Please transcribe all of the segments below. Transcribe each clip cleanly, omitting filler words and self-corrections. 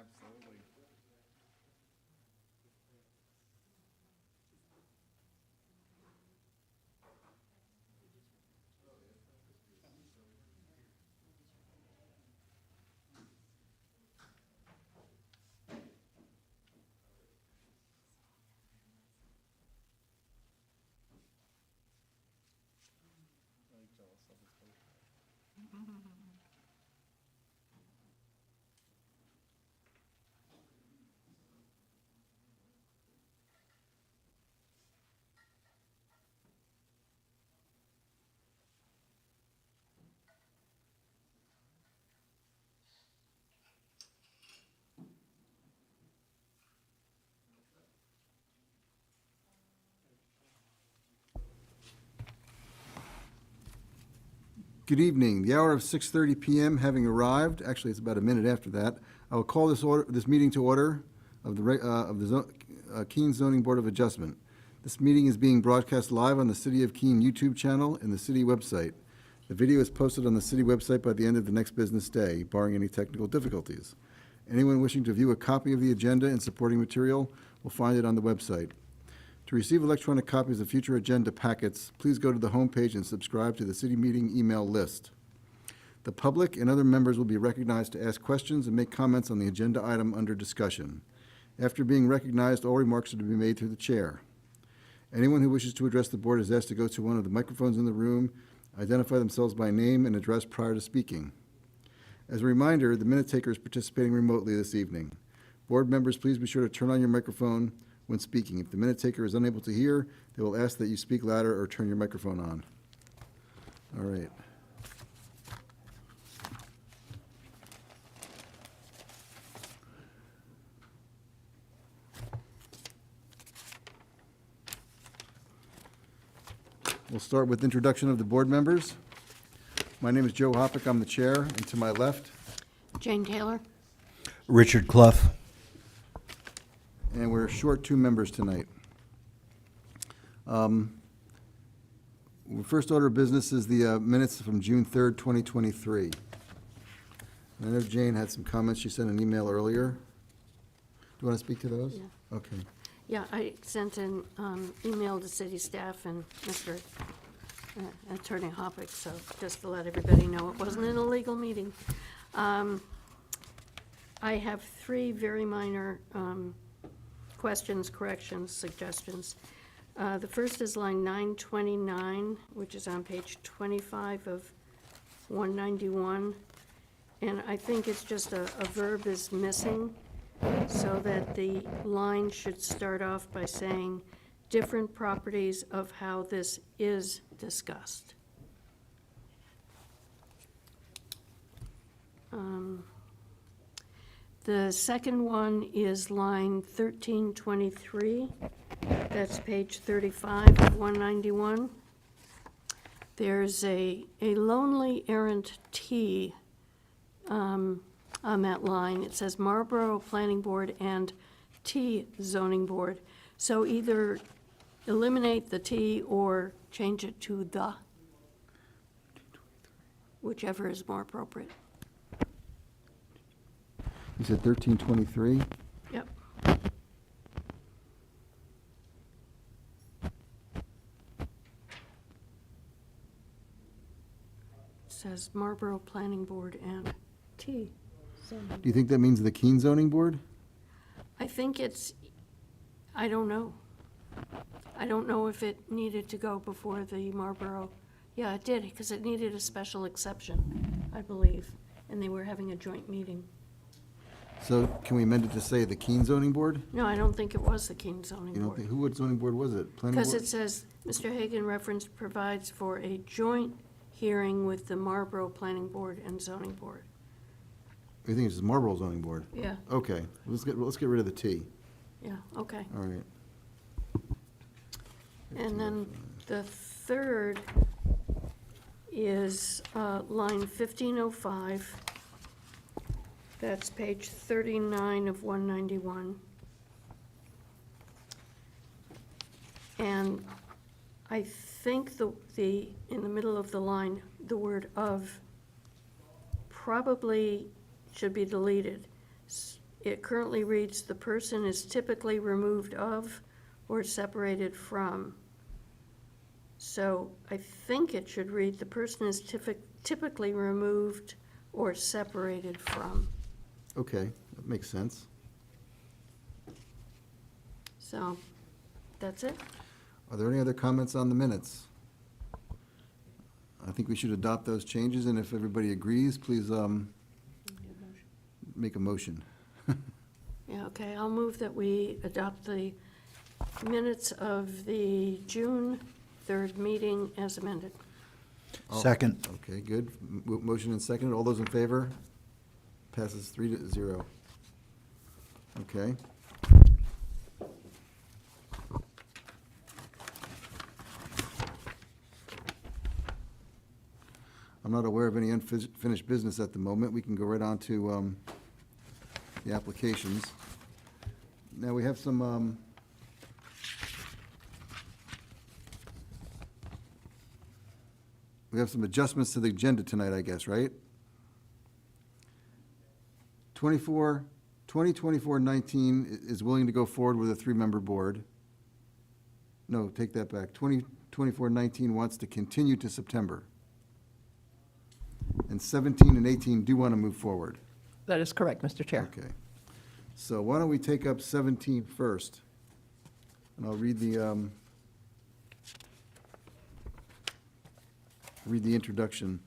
Absolutely. Good evening. The hour of 6:30 PM having arrived, actually it's about a minute after that, I will call this meeting to order of the Keene Zoning Board of Adjustment. This meeting is being broadcast live on the City of Keene YouTube channel and the city website. The video is posted on the city website by the end of the next business day, barring any technical difficulties. Anyone wishing to view a copy of the agenda and supporting material will find it on the website. To receive electronic copies of future agenda packets, please go to the homepage and subscribe to the city meeting email list. The public and other members will be recognized to ask questions and make comments on the agenda item under discussion. After being recognized, all remarks are to be made through the chair. Anyone who wishes to address the board is asked to go to one of the microphones in the room, identify themselves by name, and address prior to speaking. As a reminder, the minute taker is participating remotely this evening. Board members, please be sure to turn on your microphone when speaking. If the minute taker is unable to hear, they will ask that you speak louder or turn your microphone on. All right. We'll start with introduction of the board members. My name is Joe Hoppick. I'm the chair, and to my left, Jane Taylor. Richard Clough. and we're short 2 members tonight. First order of business is the minutes from June 3rd, 2023. I know Jane had some comments. She sent an email earlier. Do you want to speak to those? Yeah. Okay. Yeah, I sent an email to city staff and Mr. Attorney Hoppick, so just to let everybody know, it wasn't an illegal meeting. I have 3 very minor questions, corrections, suggestions. The first is line 929, which is on page 25 of 191. And I think it's just a verb is missing, so that the line should start off by saying, different properties of how this is discussed. The second one is line 1323. That's page 35 of 191. There's a lonely errant T on that line. It says Marlborough Planning Board and T Zoning Board. So either eliminate the T or change it to the, whichever is more appropriate. You said 1323? Yep. It says Marlborough Planning Board and T Zoning. Do you think that means the Keene Zoning Board? I think it's, I don't know. I don't know if it needed to go before the Marlborough. Yeah, it did, because it needed a special exception, I believe, and they were having a joint meeting. So can we amend it to say the Keene Zoning Board? No, I don't think it was the Keene Zoning You don't Board. think, what zoning board was it? Planning Because board? it says, Mr. Hagan referenced provides for a joint hearing with the Marlborough Planning Board and Zoning Board. I think it's Marlborough Zoning Board. Yeah, Okay, let's get rid of the T. yeah, okay. All right. And then the third is line 1505. That's page 39 of 191. And I think in the middle of the line, the word "of" probably should be deleted. it currently reads, "The person is typically removed of or separated from." So I think it should read, "The person is typically removed or separated from." Okay, that makes sense. So, that's it. Are there any other comments on the minutes? I think we should adopt those changes, and if everybody agrees, please make a motion. Yeah, okay, I'll move that we adopt the minutes of the June 3rd meeting as amended. Second. Okay, good. Motion and second. All those in favor? Passes 3-0. Okay. I'm not aware of any unfinished business at the moment. We can go right on to the applications. Now, we have some adjustments to the agenda tonight, I guess, right? 2024-19 is willing to go forward with a 3-member board. No, take that back. 2024-19 wants to continue to September. And 17 and 18 do want to move forward. That is correct, Mr. Chair. Okay. So why don't we take up 17 first? And I'll read the introduction.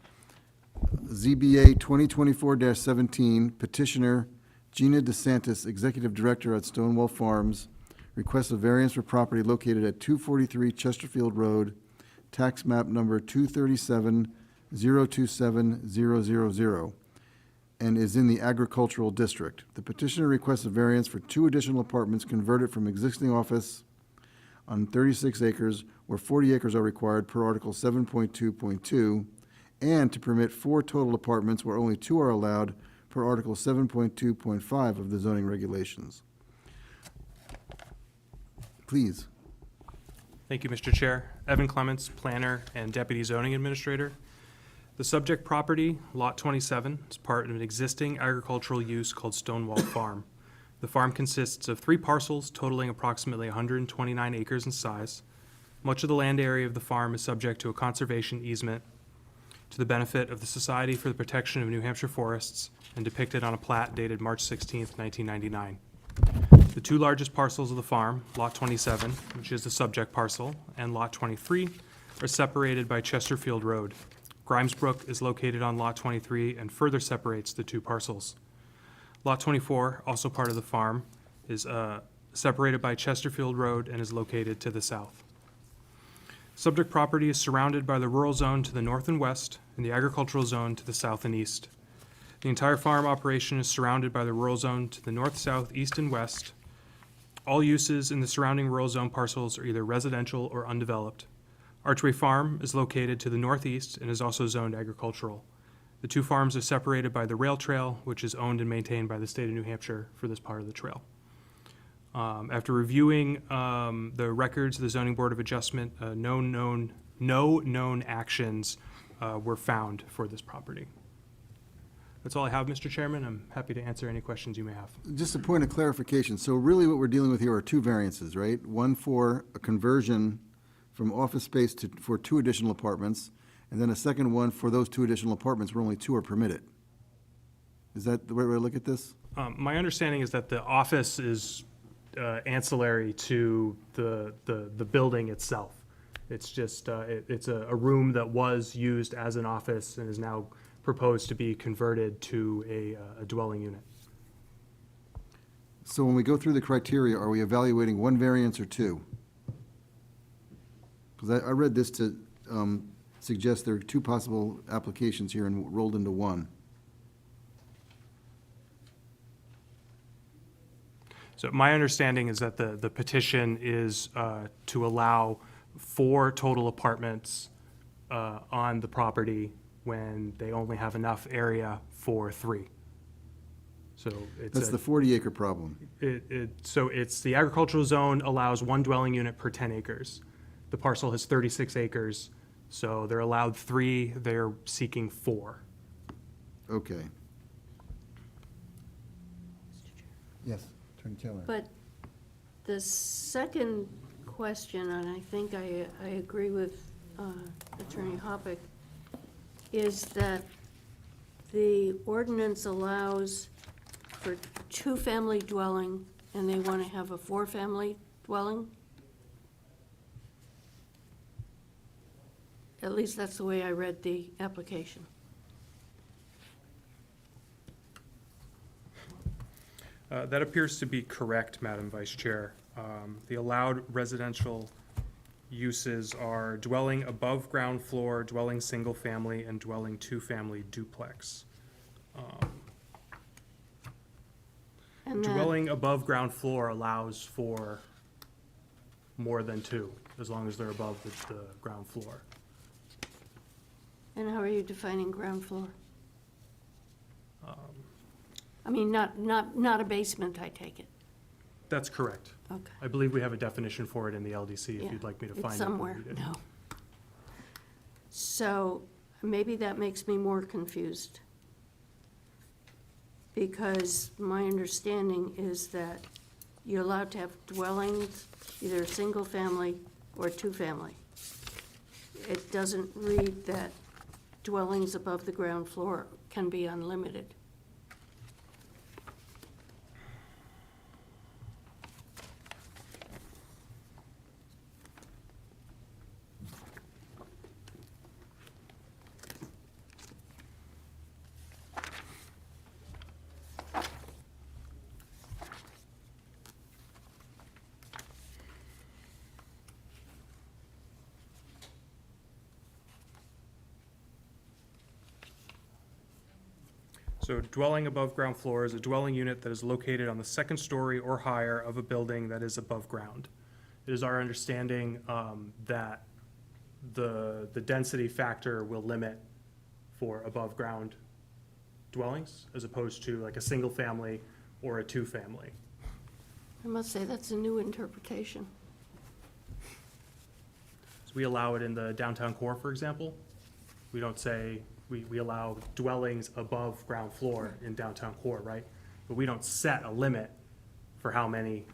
ZBA 2024-17, petitioner Gina DeSantis, Executive Director at Stonewall Farms, requests a variance for property located at 243 Chesterfield Road, tax map number 237-027-000, and is in the agricultural district. The petitioner requests a variance for 2 additional apartments converted from existing office on 36 acres where 40 acres are required per Article 7.2.2, and to permit 4 total apartments where only 2 are allowed per Article 7.2.5 of the zoning regulations. Please. Thank you, Mr. Chair. Evan Clements, Planner and Deputy Zoning Administrator. The subject property, Lot 27, is part of an existing agricultural use called Stonewall Farm. The farm consists of 3 parcels totaling approximately 129 acres in size. Much of the land area of the farm is subject to a conservation easement to the benefit of the Society for the Protection of New Hampshire Forests and depicted on a plat dated March 16, 1999. The 2 largest parcels of the farm, Lot 27, which is the subject parcel, and Lot 23, are separated by Chesterfield Road. Grimes Brook is located on Lot 23 and further separates the 2 parcels. Lot 24, also part of the farm, is separated by Chesterfield Road and is located to the south. Subject property is surrounded by the rural zone to the north and west and the agricultural zone to the south and east. The entire farm operation is surrounded by the rural zone to the north, south, east, and west. All uses in the surrounding rural zone parcels are either residential or undeveloped. Archway Farm is located to the northeast and is also zoned agricultural. The 2 farms are separated by the rail trail, which is owned and maintained by the state of New Hampshire for this part of the trail. After reviewing the records of the Zoning Board of Adjustment, no known actions were found for this property. That's all I have, Mr. Chairman. I'm happy to answer any questions you may have. Just a point of clarification. So really what we're dealing with here are 2 variances, right? One for a conversion from office space for 2 additional apartments, and then a second one for those 2 additional apartments where only 2 are permitted. Is that the right way to look at this? My understanding is that the office is ancillary to the building itself. It's just, it's a room that was used as an office and is now proposed to be converted to a dwelling unit. So when we go through the criteria, are we evaluating 1 variance or 2? Because I read this to suggest there are 2 possible applications here and rolled into 1. So my understanding is that the petition is to allow 4 total apartments on the property when they only have enough area for 3. So it's That's the 40-acre problem. so it's the agricultural zone allows 1 dwelling unit per 10 acres. The parcel has 36 acres, so they're allowed 3, they're seeking 4. Okay. Yes, Attorney Taylor. But the second question, and I think I agree with Attorney Hoppick, is that the ordinance allows for two-family dwelling, and they want to have a four-family dwelling? At least that's the way I read the application. That appears to be correct, Madam Vice Chair. The allowed residential uses are dwelling above ground floor, dwelling single-family, and dwelling two-family duplex. And that, Dwelling above ground floor allows for more than two, as long as they're above the ground floor. and how are you defining ground floor? I mean, not a basement, I take it. That's correct. Okay. I believe we have a definition for it in the LDC, Yeah, if you'd like me to it's find it. somewhere, no. So maybe that makes me more confused. Because my understanding is that you're allowed to have dwellings, either a single family or two-family. It doesn't read that dwellings above the ground floor can be unlimited. So dwelling above ground floor is a dwelling unit that is located on the second story or higher of a building that is above ground. It is our understanding that the density factor will limit for above ground dwellings as opposed to like a single family or a two-family. I must say, that's a new interpretation. So we allow it in the downtown core, for example. We don't say, we allow dwellings above ground floor in downtown core, right? But we don't set a limit for how many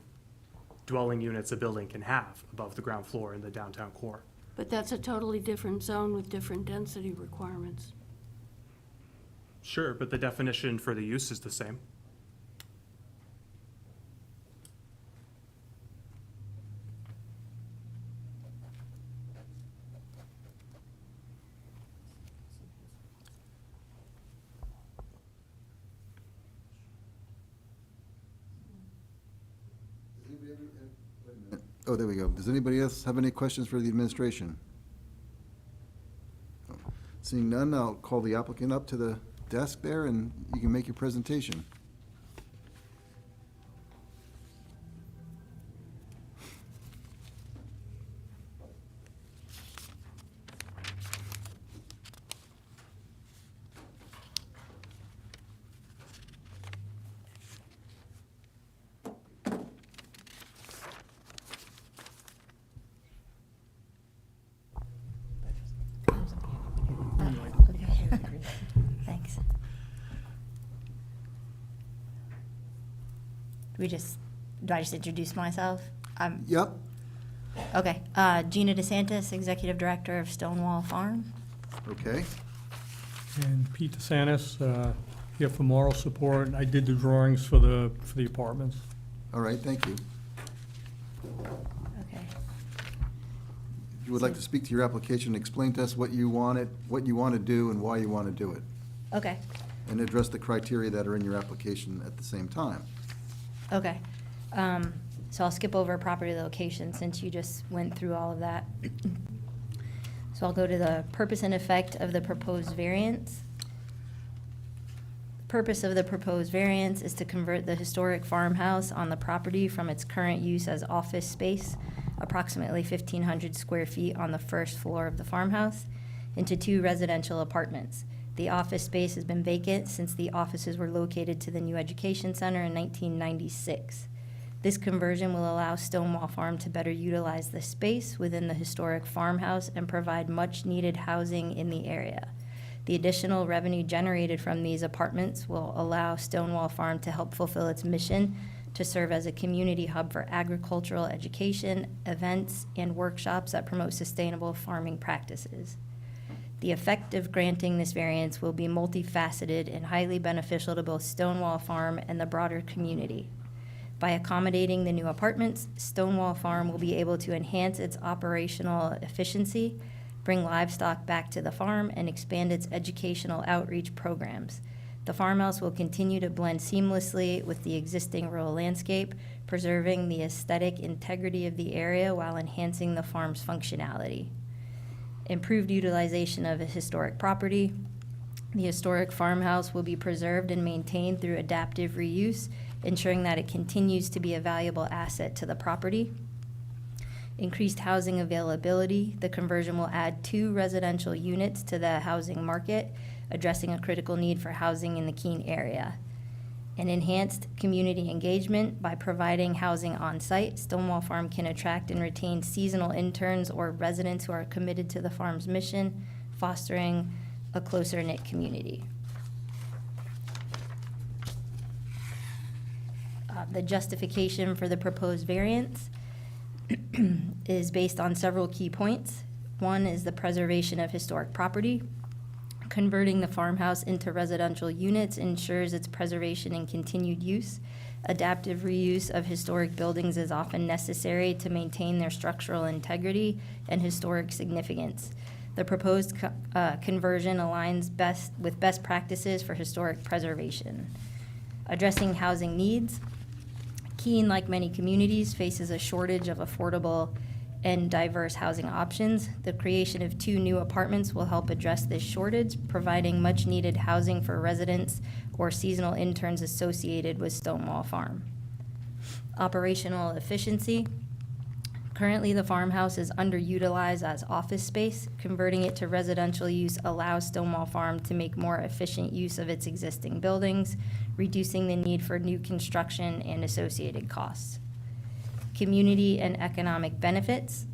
dwelling units a building can have above the ground floor in the downtown core. But that's a totally different zone with different density requirements. Sure, but the definition for the use is the same. Oh, there we go. Does anybody else have any questions for the administration? Seeing none, I'll call the applicant up to the desk there, and you can make your presentation. Thanks. Do I just introduce myself? Yep. Okay, Gina DeSantis, Executive Director of Stonewall Farm. Okay. And Pete DeSantis, here for moral support. I did the drawings for the apartments. All right, thank you. Okay. If you would like to speak to your application, explain to us what you want to do and why you want to do it, Okay, and address the criteria that are in your application at the same time. okay. So I'll skip over property location since you just went through all of that. So I'll go to the purpose and effect of the proposed variance. The purpose of the proposed variance is to convert the historic farmhouse on the property from its current use as office space, approximately 1,500 square feet on the first floor of the farmhouse, into 2 residential apartments. The office space has been vacant since the offices were located to the new education center in 1996. This conversion will allow Stonewall Farm to better utilize the space within the historic farmhouse and provide much-needed housing in the area. The additional revenue generated from these apartments will allow Stonewall Farm to help fulfill its mission to serve as a community hub for agricultural education, events, and workshops that promote sustainable farming practices. The effect of granting this variance will be multifaceted and highly beneficial to both Stonewall Farm and the broader community. By accommodating the new apartments, Stonewall Farm will be able to enhance its operational efficiency, bring livestock back to the farm, and expand its educational outreach programs. The farmhouse will continue to blend seamlessly with the existing rural landscape, preserving the aesthetic integrity of the area while enhancing the farm's functionality. Improved utilization of a historic property. The historic farmhouse will be preserved and maintained through adaptive reuse, ensuring that it continues to be a valuable asset to the property. Increased housing availability. The conversion will add 2 residential units to the housing market, addressing a critical need for housing in the Keene area. An enhanced community engagement. By providing housing on site, Stonewall Farm can attract and retain seasonal interns or residents who are committed to the farm's mission, fostering a closer-knit community. The justification for the proposed variance is based on several key points. One is the preservation of historic property. Converting the farmhouse into residential units ensures its preservation and continued use. Adaptive reuse of historic buildings is often necessary to maintain their structural integrity and historic significance. The proposed conversion aligns with best practices for historic preservation. Addressing housing needs. Keene, like many communities, faces a shortage of affordable and diverse housing options. The creation of 2 new apartments will help address this shortage, providing much-needed housing for residents or seasonal interns associated with Stonewall Farm. Operational efficiency. Currently, the farmhouse is underutilized as office space. Converting it to residential use allows Stonewall Farm to make more efficient use of its existing buildings, reducing the need for new construction and associated costs. Community and economic benefits.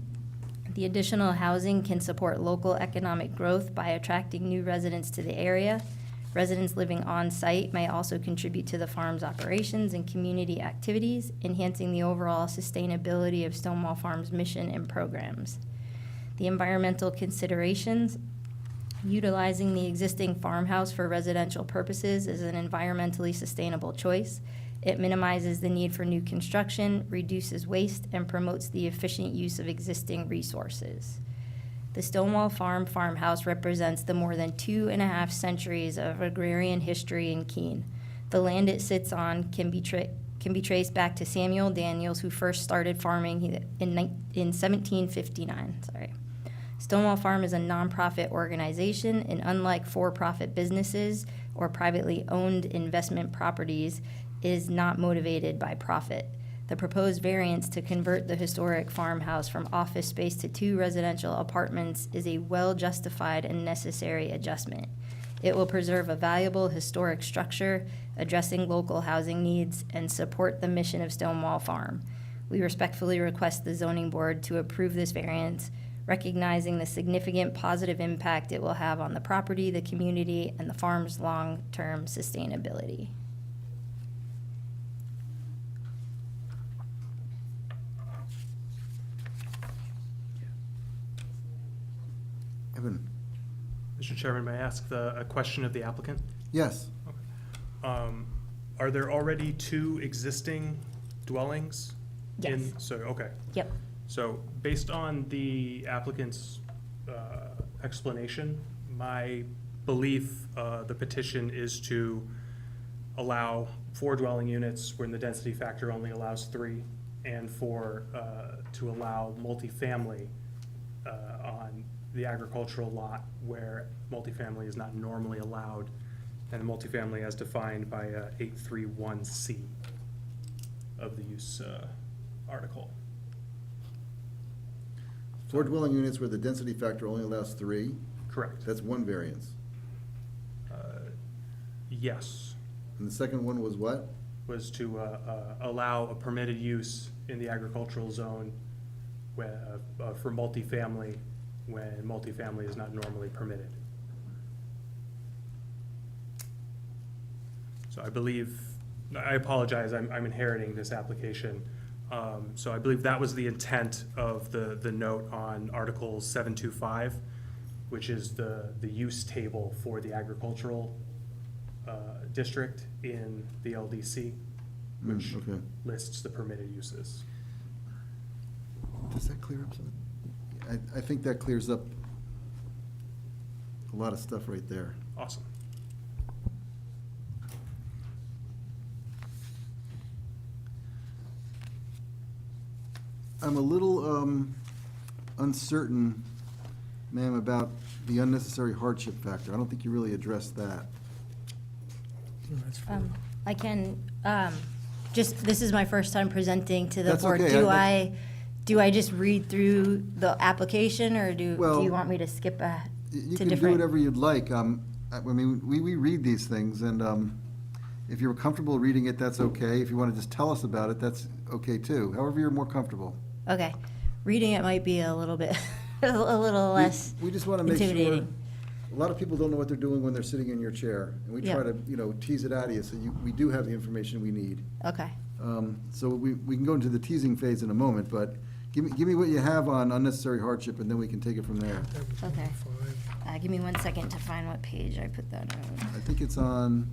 The additional housing can support local economic growth by attracting new residents to the area. Residents living on site may also contribute to the farm's operations and community activities, enhancing the overall sustainability of Stonewall Farm's mission and programs. The environmental considerations. Utilizing the existing farmhouse for residential purposes is an environmentally sustainable choice. It minimizes the need for new construction, reduces waste, and promotes the efficient use of existing resources. The Stonewall Farm farmhouse represents the more than 2.5 centuries of agrarian history in Keene. The land it sits on can be traced back to Samuel Daniels, who first started farming in 1759. Stonewall Farm is a nonprofit organization, and unlike for-profit businesses or privately owned investment properties, is not motivated by profit. The proposed variance to convert the historic farmhouse from office space to 2 residential apartments is a well-justified and necessary adjustment. It will preserve a valuable historic structure, addressing local housing needs, and support the mission of Stonewall Farm. We respectfully request the zoning board to approve this variance, recognizing the significant positive impact it will have on the property, the community, and the farm's long-term sustainability. Evan? Mr. Chairman, may I ask a question of the applicant? Yes. Are there already 2 existing dwellings? Yes. Okay. Yep. So based on the applicant's explanation, my belief, the petition is to allow 4 dwelling units when the density factor only allows 3, and to allow multifamily on the agricultural lot where multifamily is not normally allowed, and multifamily as defined by 831C of the use article. 4 dwelling units where the density factor only allows 3. Correct. That's 1 variance. Yes, And the second one was what? was to allow a permitted use in the agricultural zone for multifamily when multifamily is not normally permitted. So I believe I apologize, I'm inheriting this application. So I believe that was the intent of the note on Article 725, which is the use table for the agricultural district in the LDC, which Okay. lists the permitted uses. Does that clear up some? I think that clears up a lot of stuff right there. Awesome. I'm a little uncertain, ma'am, about the unnecessary hardship factor. I don't think you really addressed that. That's fine. I can, this is my first time presenting to the That's board. okay. Do I just read through the application, or do Well, you want me to skip You to can do different? whatever you'd like. I mean, we read these things, and if you're comfortable reading it, that's okay. If you want to just tell us about it, that's okay too. However you're more comfortable. Okay, reading it might be a little bit, a little less We just want to make sure, intimidating. a lot of people don't know what they're doing when they're sitting in your chair, and we try Yeah. to, tease it out of you, so we do have the information we need. Okay, So we can go into the teasing phase in a moment, but give me what you have on unnecessary hardship, and then we can take it from there. okay. Give me 1 second to find what page I put that on. I think it's on,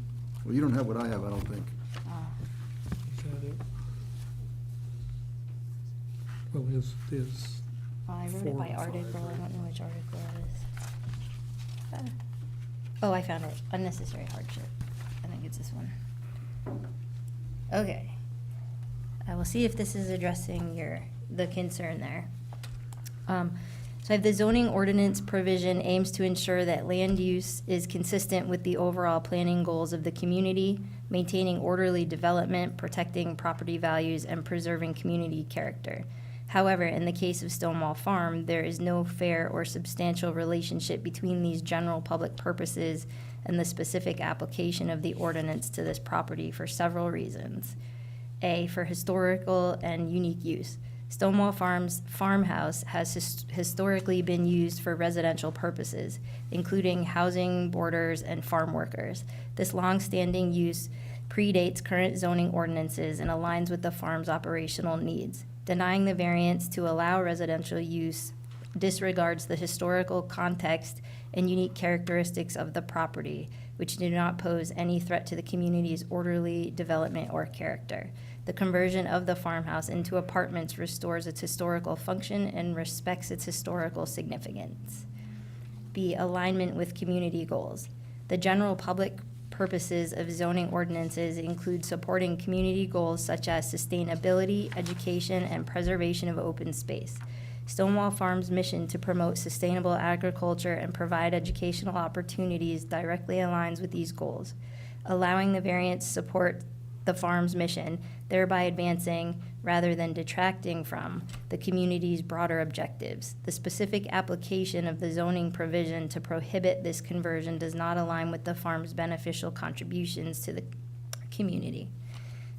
well, you don't have what I have, I don't think. Is that it? Well, there's, Oh, I wrote it 4 by and 5, article, I right? don't know which article it is. Oh, I found it, unnecessary hardship. I think it's this one. Okay. I will see if this is addressing the concern there. So I have the zoning ordinance provision aims to ensure that land use is consistent with the overall planning goals of the community, maintaining orderly development, protecting property values, and preserving community character. However, in the case of Stonewall Farm, there is no fair or substantial relationship between these general public purposes and the specific application of the ordinance to this property for several reasons. A, for historical and unique use. Stonewall Farms farmhouse has historically been used for residential purposes, including housing, boarders, and farm workers. This long-standing use predates current zoning ordinances and aligns with the farm's operational needs. Denying the variance to allow residential use disregards the historical context and unique characteristics of the property, which do not pose any threat to the community's orderly development or character. The conversion of the farmhouse into apartments restores its historical function and respects its historical significance. B, alignment with community goals. The general public purposes of zoning ordinances include supporting community goals such as sustainability, education, and preservation of open space. Stonewall Farm's mission to promote sustainable agriculture and provide educational opportunities directly aligns with these goals. Allowing the variance support the farm's mission, thereby advancing rather than detracting from the community's broader objectives. The specific application of the zoning provision to prohibit this conversion does not align with the farm's beneficial contributions to the community.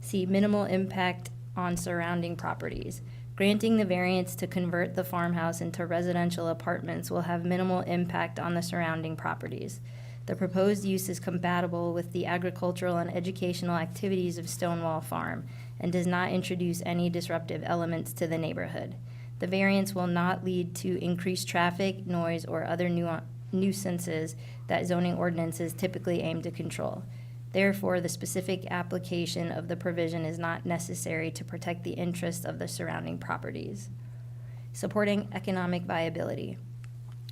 C, minimal impact on surrounding properties. Granting the variance to convert the farmhouse into residential apartments will have minimal impact on the surrounding properties. The proposed use is compatible with the agricultural and educational activities of Stonewall Farm and does not introduce any disruptive elements to the neighborhood. The variance will not lead to increased traffic, noise, or other nuisances that zoning ordinances typically aim to control. Therefore, the specific application of the provision is not necessary to protect the interests of the surrounding properties. Supporting economic viability.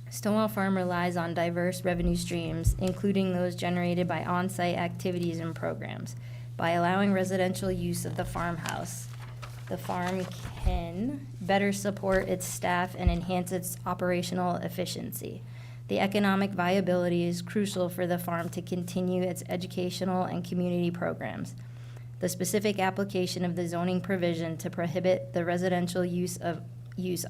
Stonewall Farm relies on diverse revenue streams, including those generated by on-site activities and programs. By allowing residential use of the farmhouse, the farm can better support its staff and enhance its operational efficiency. The economic viability is crucial for the farm to continue its educational and community programs. The specific application of the zoning provision to prohibit the residential use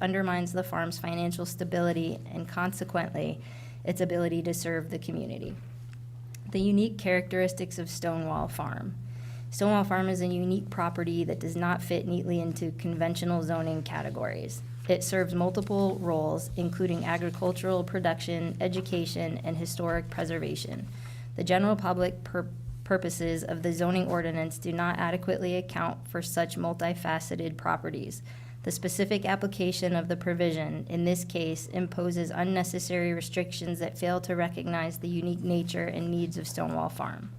undermines the farm's financial stability and consequently its ability to serve the community. The unique characteristics of Stonewall Farm. Stonewall Farm is a unique property that does not fit neatly into conventional zoning categories. It serves multiple roles, including agricultural production, education, and historic preservation. The general public purposes of the zoning ordinance do not adequately account for such multifaceted properties. The specific application of the provision, in this case, imposes unnecessary restrictions that fail to recognize the unique nature and needs of Stonewall Farm.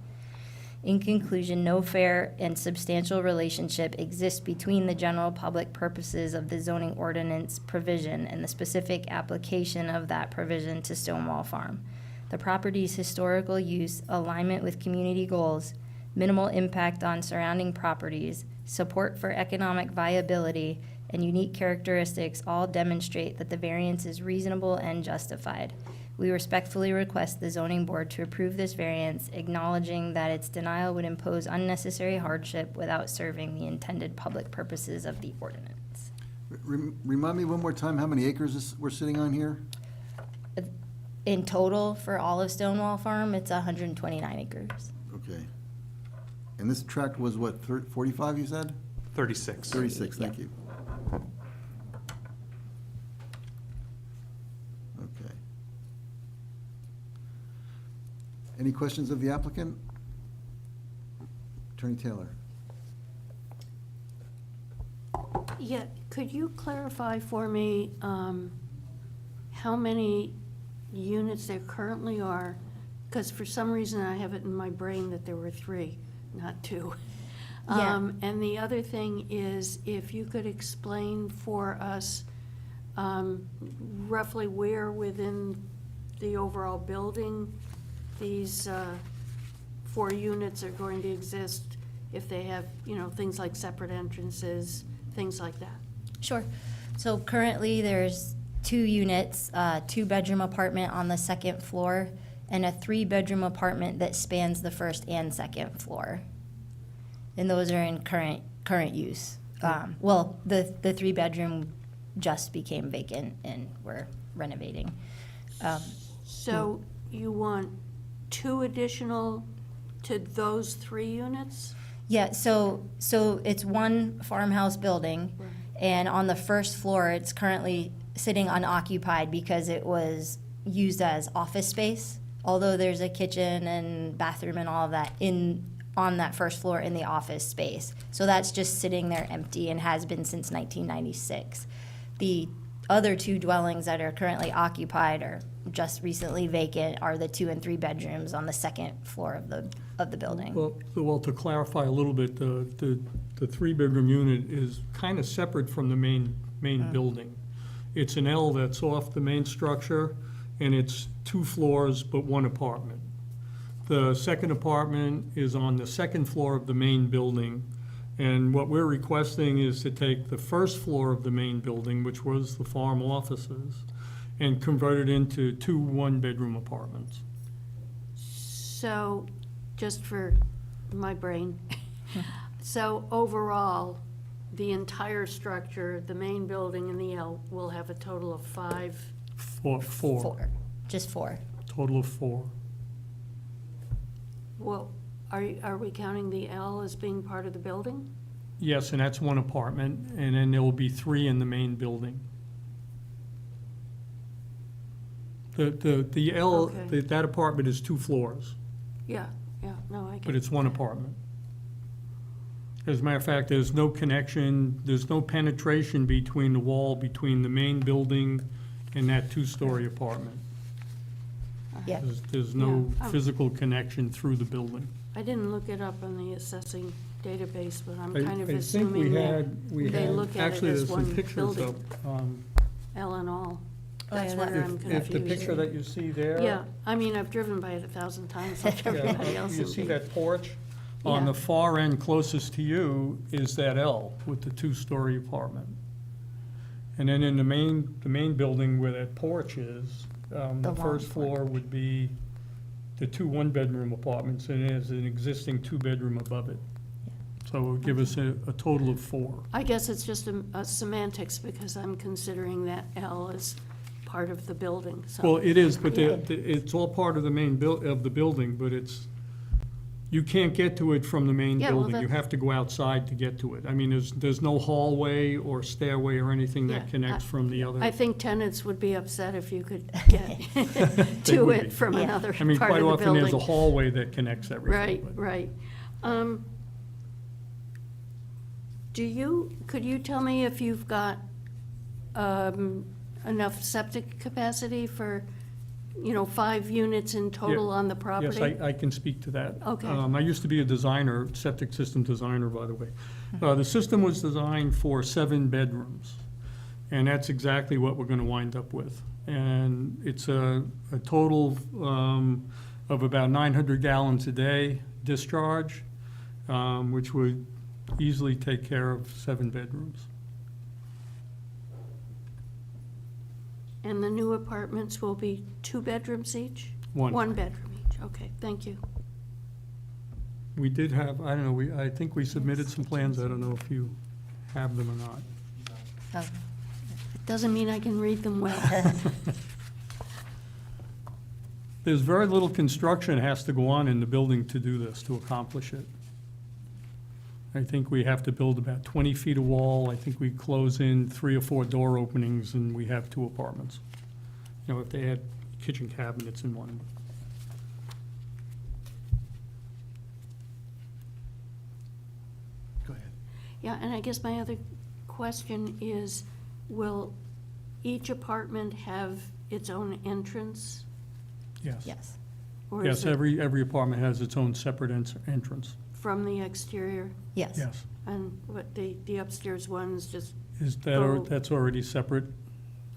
In conclusion, no fair and substantial relationship exists between the general public purposes of the zoning ordinance provision and the specific application of that provision to Stonewall Farm. The property's historical use, alignment with community goals, minimal impact on surrounding properties, support for economic viability, and unique characteristics all demonstrate that the variance is reasonable and justified. We respectfully request the zoning board to approve this variance, acknowledging that its denial would impose unnecessary hardship without serving the intended public purposes of the ordinance. Remind me one more time how many acres we're sitting on here? In total, for all of Stonewall Farm, it's 129 acres. Okay. And this tract was what, 45, you said? 36. 36, thank you. Okay. Any questions of the applicant? Attorney Taylor? Yeah, could you clarify for me how many units there currently are? Because for some reason I have it in my brain that there were 3, not 2. Yeah. And the other thing is, if you could explain for us roughly where within the overall building these 4 units are going to exist, if they have, things like separate entrances, things like that. Sure. So currently, there's 2 units, a 2-bedroom apartment on the 2nd floor, and a 3-bedroom apartment that spans the 1st and 2nd floor. And those are in current use. Well, the 3-bedroom just became vacant, and we're renovating. So you want 2 additional to those 3 units? Yeah, so it's one farmhouse building, Right. and on the 1st floor, it's currently sitting unoccupied because it was used as office space, although there's a kitchen and bathroom and all of that on that 1st floor in the office space. So that's just sitting there empty and has been since 1996. The other 2 dwellings that are currently occupied or just recently vacant are the 2 and 3 bedrooms on the 2nd floor of the building. Well, to clarify a little bit, the 3-bedroom unit is kind of separate from the main building. It's an L that's off the main structure, and it's 2 floors but 1 apartment. The 2nd apartment is on the 2nd floor of the main building, and what we're requesting is to take the 1st floor of the main building, which was the farm offices, and convert it into 2 one-bedroom apartments. So, just for my brain, so overall, the entire structure, the main building and the L, will have a total of 5? Four. 4, just 4. Total of 4. Well, are we counting the L as being part of the building? Yes, and that's 1 apartment, and then there will be 3 in the main building. The L, Okay. that apartment is 2 floors, Yeah, no, I get but it's 1 apartment. As a matter of fact, there's no connection, there's no penetration between the wall, between the main building and that 2-story apartment. Yeah. There's no Yeah. physical connection through the building. I didn't look it up on the assessing database, but I'm I kind of think assuming that we they had, look at it actually, as there's some one pictures building. up. L and all. Oh, That's yeah, where that- I'm If confused. the picture that you see there. Yeah, I mean, I've driven by it 1,000 times like everybody Yeah, else. you see indeed. that porch? On Yeah. the far end closest to you is that L with the 2-story apartment. And then in the main building where that porch is, the long 1st floor would be the 2 one-bedroom apartments, and there's an existing 2-bedroom above it. So it would give us a total of 4. I guess it's just a semantics because I'm considering that L as part of the building, so. Well, it is, but Yeah. it's all part of the main of the building, but You can't get to it from the main Yeah, well, building. You that- have to go outside to get to it. I mean, there's no hallway or stairway or anything that Yeah, connects from the other. I think tenants would be upset if you could get to would be. it from Yeah. another I mean, part quite of the often there's a building. hallway that connects everything. Right, but- right. Could you tell me if you've got enough septic capacity for, 5 units in total Yeah. on the property? Yes, I can speak to that. Okay. I used to be a designer, septic system designer, by the way. The system was designed for 7 bedrooms, and that's exactly what we're gonna wind up with. And it's a total of about 900 gallons a day discharge, which would easily take care of 7 bedrooms. And the new apartments will be 2 bedrooms each? One. 1 bedroom each, okay, thank you. We did have, I don't know, I think we submitted some plans, I don't know if you have them or not. Oh, It doesn't mean I can read them well. There's very little construction has to go on in the building to do this, to accomplish it. I think we have to build about 20 feet of wall. I think we close in 3 or 4 door openings, and we have 2 apartments. If they had kitchen cabinets in one. Go ahead. Yeah, and I guess my other question is, will each apartment have its own entrance? Yes. yes. Or Yes, is it every apartment has its own separate entrance. from the exterior? Yes. Yes. And what, the upstairs one's just, Is that's already separate?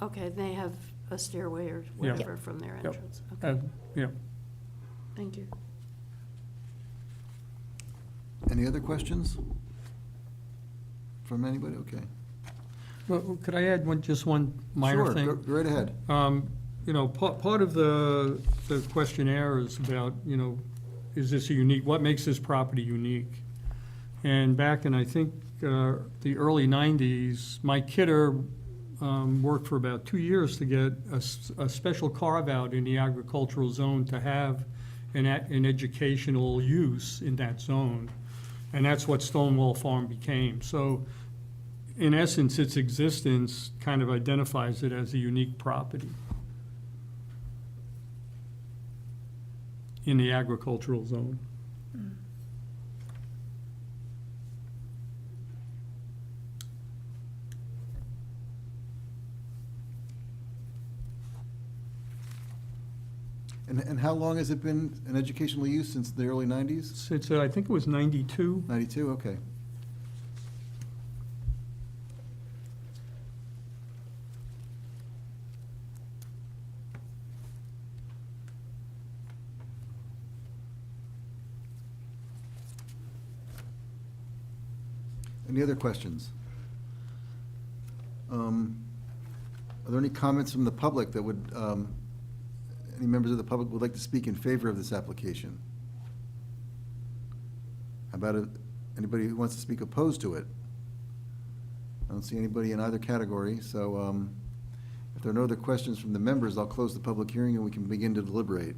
okay, they have a stairway or Yeah. whatever from their Yep. entrance? Okay, Yeah. thank you. Any other questions from anybody? Okay. Well, could I add just one minor thing? Sure, go right ahead. Part of the questionnaire is about, is this a unique, what makes this property unique? And back in, I think, the early 90s, Mike Kidder worked for about 2 years to get a special carve-out in the agricultural zone to have an educational use in that zone. And that's what Stonewall Farm became. So in essence, its existence kind of identifies it as a unique property in the agricultural zone. And how long has it been an educational use, since the early 90s? It's, I think it was 92. 92, okay. Any other questions? Are there any comments from the public that would, any members of the public would like to speak in favor of this application? How about anybody who wants to speak opposed to it? I don't see anybody in either category, so if there are no other questions from the members, I'll close the public hearing and we can begin to deliberate.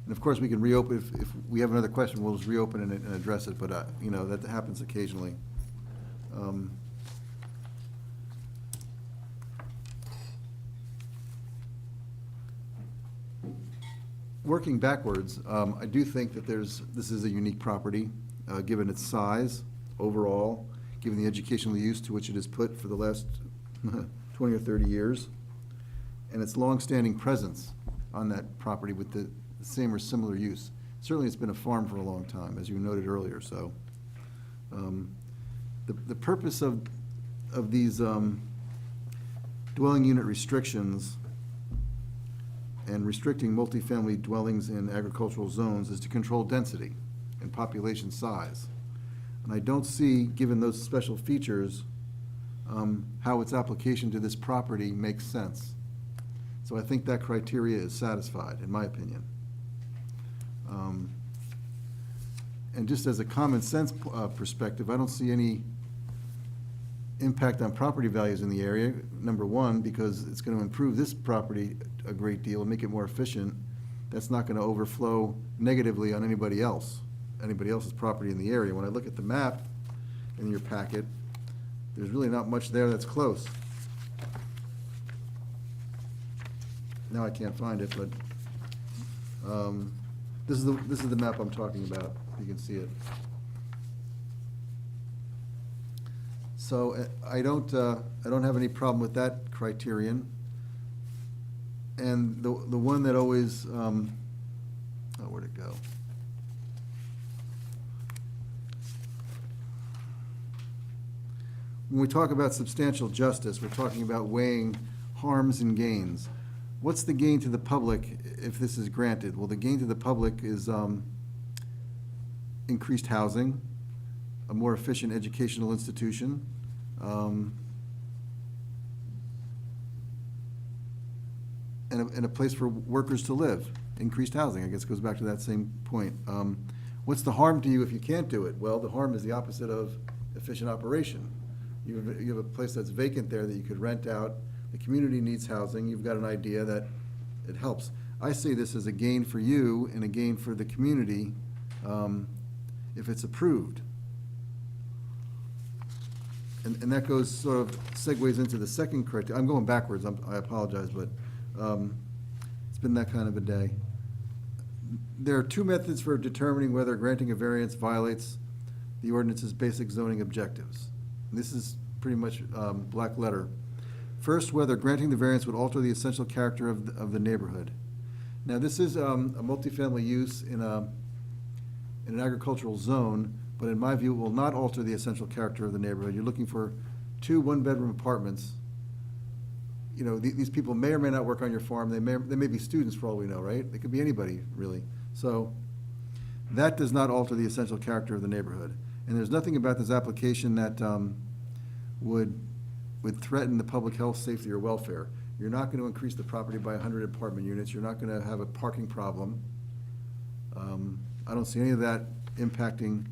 And of course, we can reopen, if we have another question, we'll just reopen and address it, but, that happens occasionally. Working backwards, I do think that this is a unique property, given its size overall, given the educational use to which it is put for the last 20 or 30 years, and its longstanding presence on that property with the same or similar use. Certainly, it's been a farm for a long time, as you noted earlier, so. The purpose of these dwelling unit restrictions and restricting multifamily dwellings in agricultural zones is to control density and population size. And I don't see, given those special features, how its application to this property makes sense. So I think that criteria is satisfied, in my opinion. And just as a common sense perspective, I don't see any impact on property values in the area. Number one, because it's going to improve this property a great deal and make it more efficient. That's not going to overflow negatively on anybody else anybody else's property in the area. When I look at the map in your packet, there's really not much there that's close. Now I can't find it, but this is the map I'm talking about. You can see it. So I don't have any problem with that criterion. And the one that always, where'd it go? When we talk about substantial justice, we're talking about weighing harms and gains. What's the gain to the public if this is granted? Well, the gain to the public is increased housing, a more efficient educational institution, and a place for workers to live, increased housing. I guess it goes back to that same point. What's the harm to you if you can't do it? Well, the harm is the opposite of efficient operation. You have a place that's vacant there that you could rent out. The community needs housing. You've got an idea that it helps. I see this as a gain for you and a gain for the community if it's approved. And that goes, sort of segues into the second criteria. I'm going backwards, I apologize, but it's been that kind of a day. There are two methods for determining whether granting a variance violates the ordinance's basic zoning objectives. This is pretty much black letter. First, whether granting the variance would alter the essential character of the neighborhood. Now, this is a multifamily use in an agricultural zone, but in my view, it will not alter the essential character of the neighborhood. You're looking for 2 one-bedroom apartments. You know, these people may or may not work on your farm. They may be students for all we know, right? They could be anybody, really. So that does not alter the essential character of the neighborhood. And there's nothing about this application that would threaten the public health, safety, or welfare. You're not going to increase the property by 100 apartment units. You're not going to have a parking problem. I don't see any of that impacting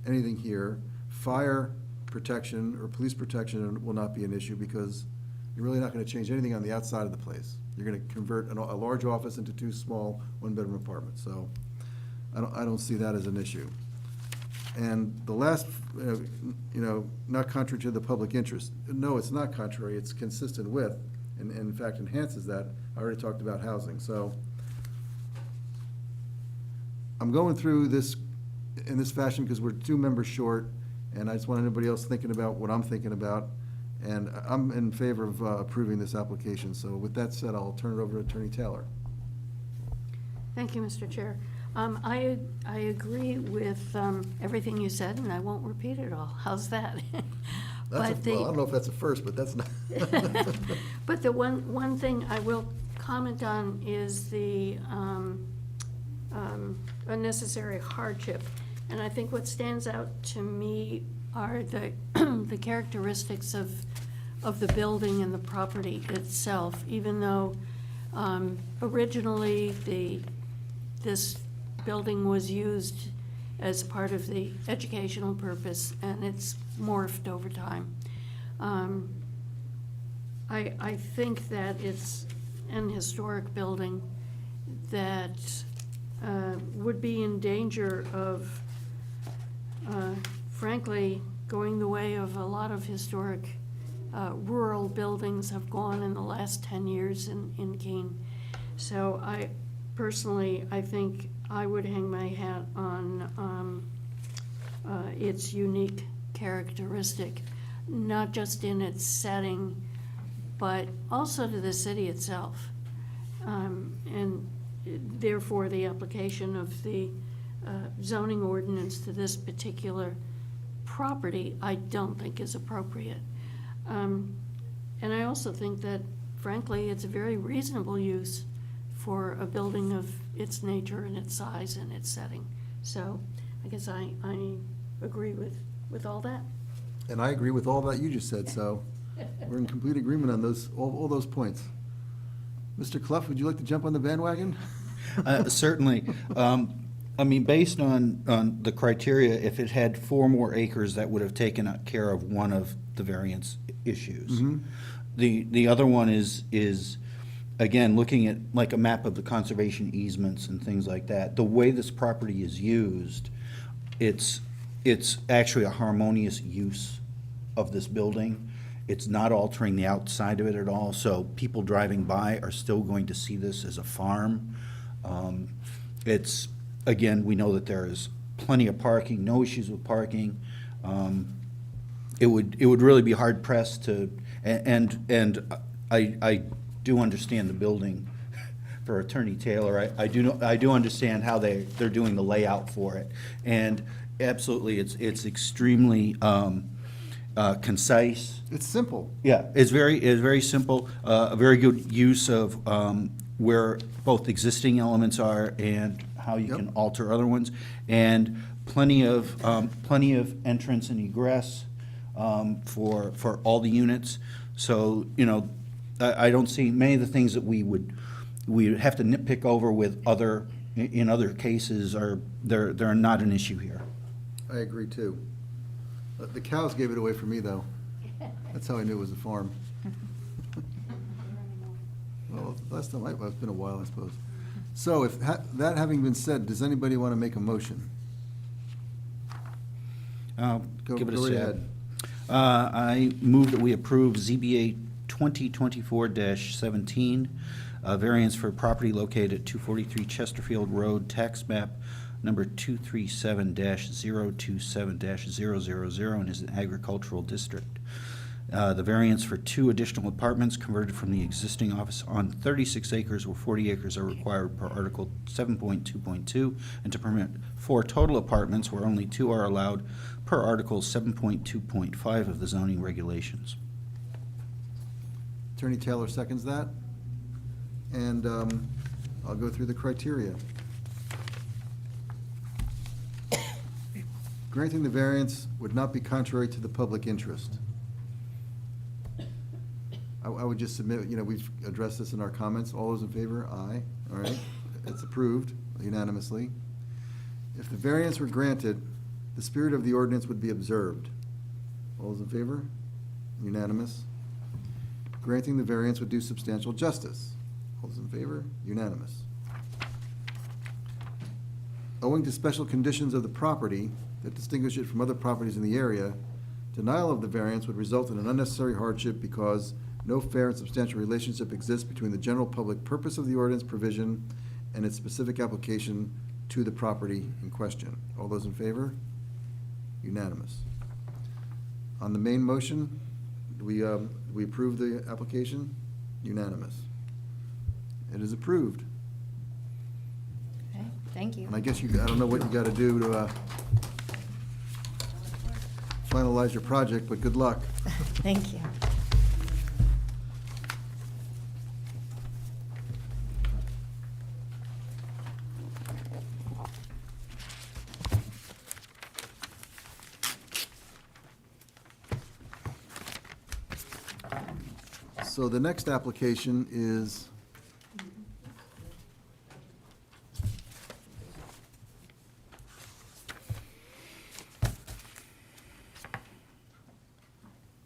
anything here. Fire protection or police protection will not be an issue because you're really not going to change anything on the outside of the place. You're going to convert a large office into 2 small one-bedroom apartments. So I don't see that as an issue. And the last, not contrary to the public interest. No, it's not contrary. It's consistent with, and in fact enhances that. I already talked about housing. So I'm going through this in this fashion because we're 2 members short, and I just want anybody else thinking about what I'm thinking about. And I'm in favor of approving this application. So with that said, I'll turn it over to Attorney Taylor. Thank you, Mr. Chair. I agree with everything you said, and I won't repeat it all. How's that? Well, I But don't know if that's a first, but that's not. But the one thing I will comment on is the unnecessary hardship. And I think what stands out to me are the characteristics of the building and the property itself, even though originally this building was used as part of the educational purpose, and it's morphed over time. I think that it's an historic building that would be in danger of, frankly, going the way of a lot of historic rural buildings have gone in the last 10 years in Keene. So I think I would hang my hat on its unique characteristic, not just in its setting, but also to the city itself. And therefore, the application of the zoning ordinance to this particular property, I don't think is appropriate. And I also think that, frankly, it's a very reasonable use for a building of its nature and its size and its setting. So I guess I agree with all that. And I agree with all that you just said, so we're in complete agreement on those, all those points. Mr. Clough, would you like to jump on the bandwagon? Certainly. I mean, based on the criteria, if it had 4 more acres, that would have taken care of one of the variance issues. The other one is, again, looking at like a map of the conservation easements and things like that. The way this property is used, it's actually a harmonious use of this building. It's not altering the outside of it at all, so people driving by are still going to see this as a farm. It's, again, we know that there is plenty of parking, no issues with parking. It would really be hard pressed to, and I do understand the building for Attorney Taylor. I do understand how they're doing the layout for it. And absolutely, it's extremely concise. It's simple. Yeah, it's very simple, a very good use of where both existing elements are and how you Yep. can alter other ones, and plenty of entrance and egress for all the units. So, you know, I don't see many of the things that we would have to nitpick over with in other cases they're not an issue here. I agree, too. The cows gave it away for me, though. That's how I knew it was a farm. Well, last time, it's been a while, I suppose. So if that having been said, does anybody want to make a motion? I'll Go give it a right stab. ahead. I move that we approve ZBA 2024-17, variance for property located at 243 Chesterfield Road, tax map number 237-027-000, and is an agricultural district. The variance for 2 additional apartments converted from the existing office on 36 acres where 40 acres are required per Article 7.2.2, and to permit 4 total apartments where only 2 are allowed per Article 7.2.5 of the zoning regulations. Attorney Taylor seconds that. And I'll go through the criteria. Granting the variance would not be contrary to the public interest. I would just submit, we've addressed this in our comments. All those in favor? Aye. All right. It's approved unanimously. If the variance were granted, the spirit of the ordinance would be observed. All those in favor? Unanimous. Granting the variance would do substantial justice. All those in favor? Unanimous. Owing to special conditions of the property that distinguish it from other properties in the area, denial of the variance would result in an unnecessary hardship because no fair and substantial relationship exists between the general public purpose of the ordinance provision and its specific application to the property in question. All those in favor? Unanimous. On the main motion, do we approve the application? Unanimous. It is approved. Okay, thank you. And I guess I don't know what you got to do to finalize your project, but good luck. Thank you. So the next application is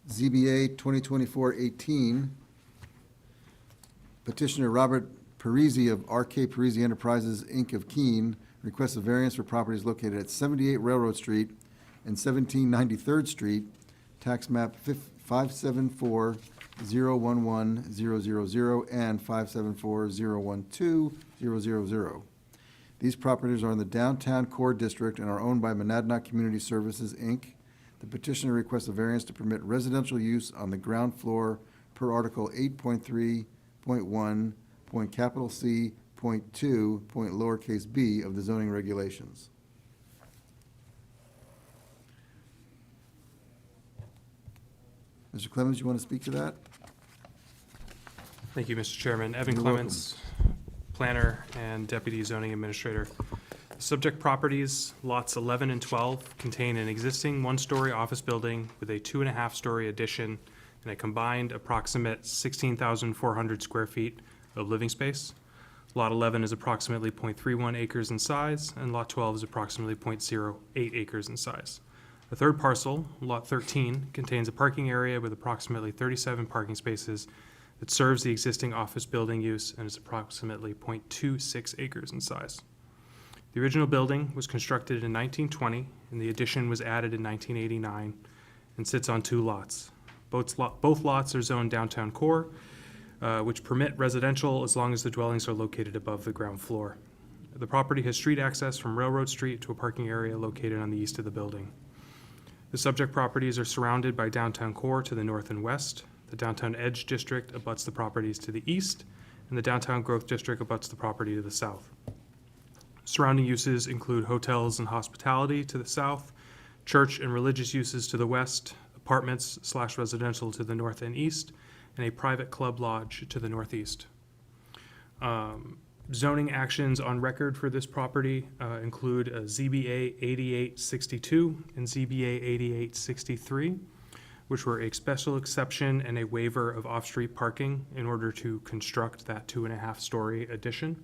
ZBA 2024-18. Petitioner Robert Parisi of RK Parisi Enterprises, Inc. of Keene requests a variance for properties located at 78 Railroad Street and 1793rd Street, tax map 574-011-000 and 574-012-000. These properties are in the downtown core district and are owned by Monadnock Community Services, Inc. The petitioner requests a variance to permit residential use on the ground floor per Article 8.3.1, point capital C, point 2, point lowercase b of the zoning regulations. Mr. Clemens, you want to speak to that? Thank you, Mr. Chairman. Evan You're Clements, planner and deputy zoning administrator. Subject properties, lots 11 and 12, contain an existing one-story office building with a 2.5-story addition and a combined approximate 16,400 square feet of living space. Lot 11 is approximately 0.31 acres in size, and Lot 12 is approximately 0.08 acres in size. The third parcel, Lot 13, contains a parking area with approximately 37 parking spaces that serves the existing office building use and is approximately 0.26 acres in size. The original building was constructed in 1920, and the addition was added in 1989 and sits on 2 lots. Both lots are zoned downtown core, which permit residential as long as the dwellings are located above the ground floor. The property has street access from Railroad Street to a parking area located on the east of the building. The subject properties are surrounded by downtown core to the north and west. The downtown edge district abuts the properties to the east, and the downtown growth district abuts the property to the south. Surrounding uses include hotels and hospitality to the south, church and religious uses to the west, apartments/residential to the north and east, and a private club lodge to the northeast. Zoning actions on record for this property include a ZBA 8862 and ZBA 8863, which were a special exception and a waiver of off-street parking in order to construct that 2.5-story addition.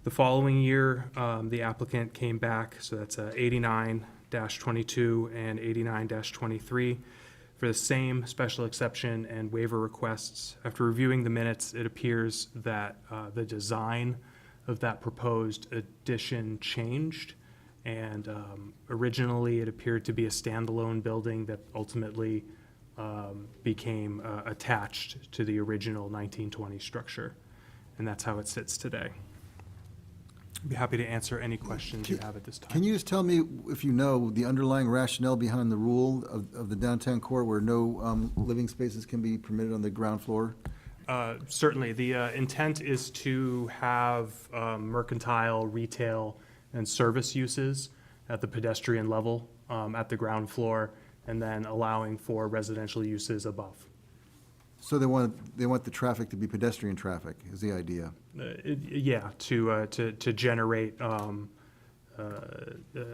The following year, the applicant came back, so that's 89-22 and 89-23, for the same special exception and waiver requests. After reviewing the minutes, it appears that the design of that proposed addition changed. And originally, it appeared to be a standalone building that ultimately became attached to the original 1920 structure. And that's how it sits today. I'd be happy to answer any questions you have at this time. Can you just tell me, if you know, the underlying rationale behind the rule of the downtown core where no living spaces can be permitted on the ground floor? Certainly. The intent is to have mercantile, retail, and service uses at the pedestrian level at the ground floor, and then allowing for residential uses above. So they want the traffic to be pedestrian traffic, is the idea? Yeah, to generate,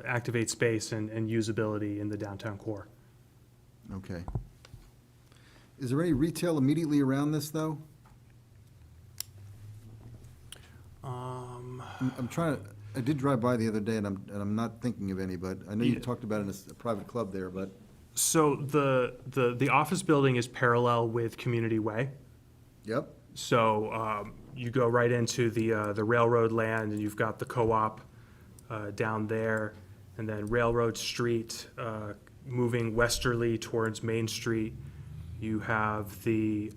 activate space and usability in the downtown core. Okay. Is there any retail immediately around this, though? I'm trying to, I did drive by the other day, and I'm not thinking of any, but I know you Yeah. talked about it in a private club there, but, So the office building is parallel with Community Way. yep. So you go right into the railroad land, and you've got the co-op down there, and then Railroad Street moving westerly towards Main Street. You have the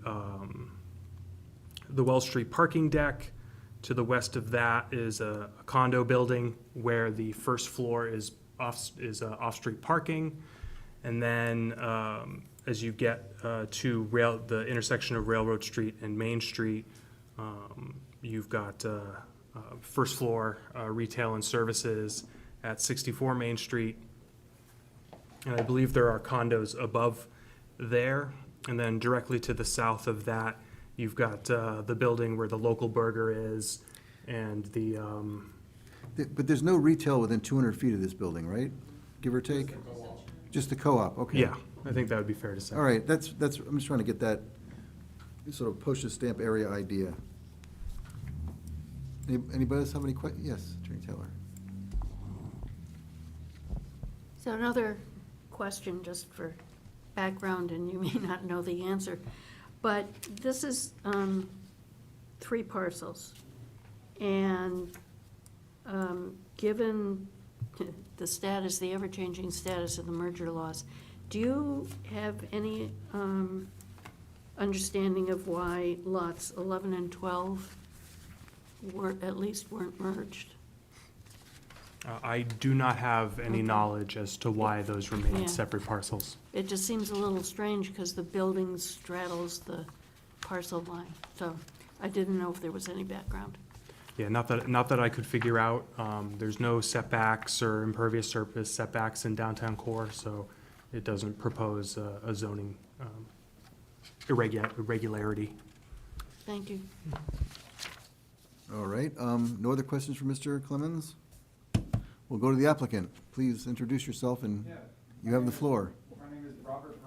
Wells Street parking deck. To the west of that is a condo building where the first floor is off-street parking. And then as you get to the intersection of Railroad Street and Main Street, you've got first floor retail and services at 64 Main Street. And I believe there are condos above there. And then directly to the south of that, you've got the building where the local burger is and the, But there's no retail within 200 feet of this building, right? Give or take? Just the co-op, okay. yeah, I think that would be fair to say. All right, that's, I'm just trying to get that sort of postage stamp area idea. Anybody else have any yes, Attorney Taylor? So another question, just for background, and you may not know the answer, but this is 3 parcels. And given the status, the ever-changing status of the merger laws, do you have any understanding of why lots 11 and 12 weren't merged? I do not have any Okay. knowledge as to why those Yeah. remain separate parcels. It just seems a little strange because the building straddles the parcel line. So I didn't know if there was any background. Yeah, not that I could figure out. There's no setbacks or impervious surface setbacks in downtown core, so it doesn't propose a zoning irregularity. Thank you. All right, no other questions for Mr. Clemens? We'll go to the applicant. Please introduce yourself, and you have the floor. My name is Robert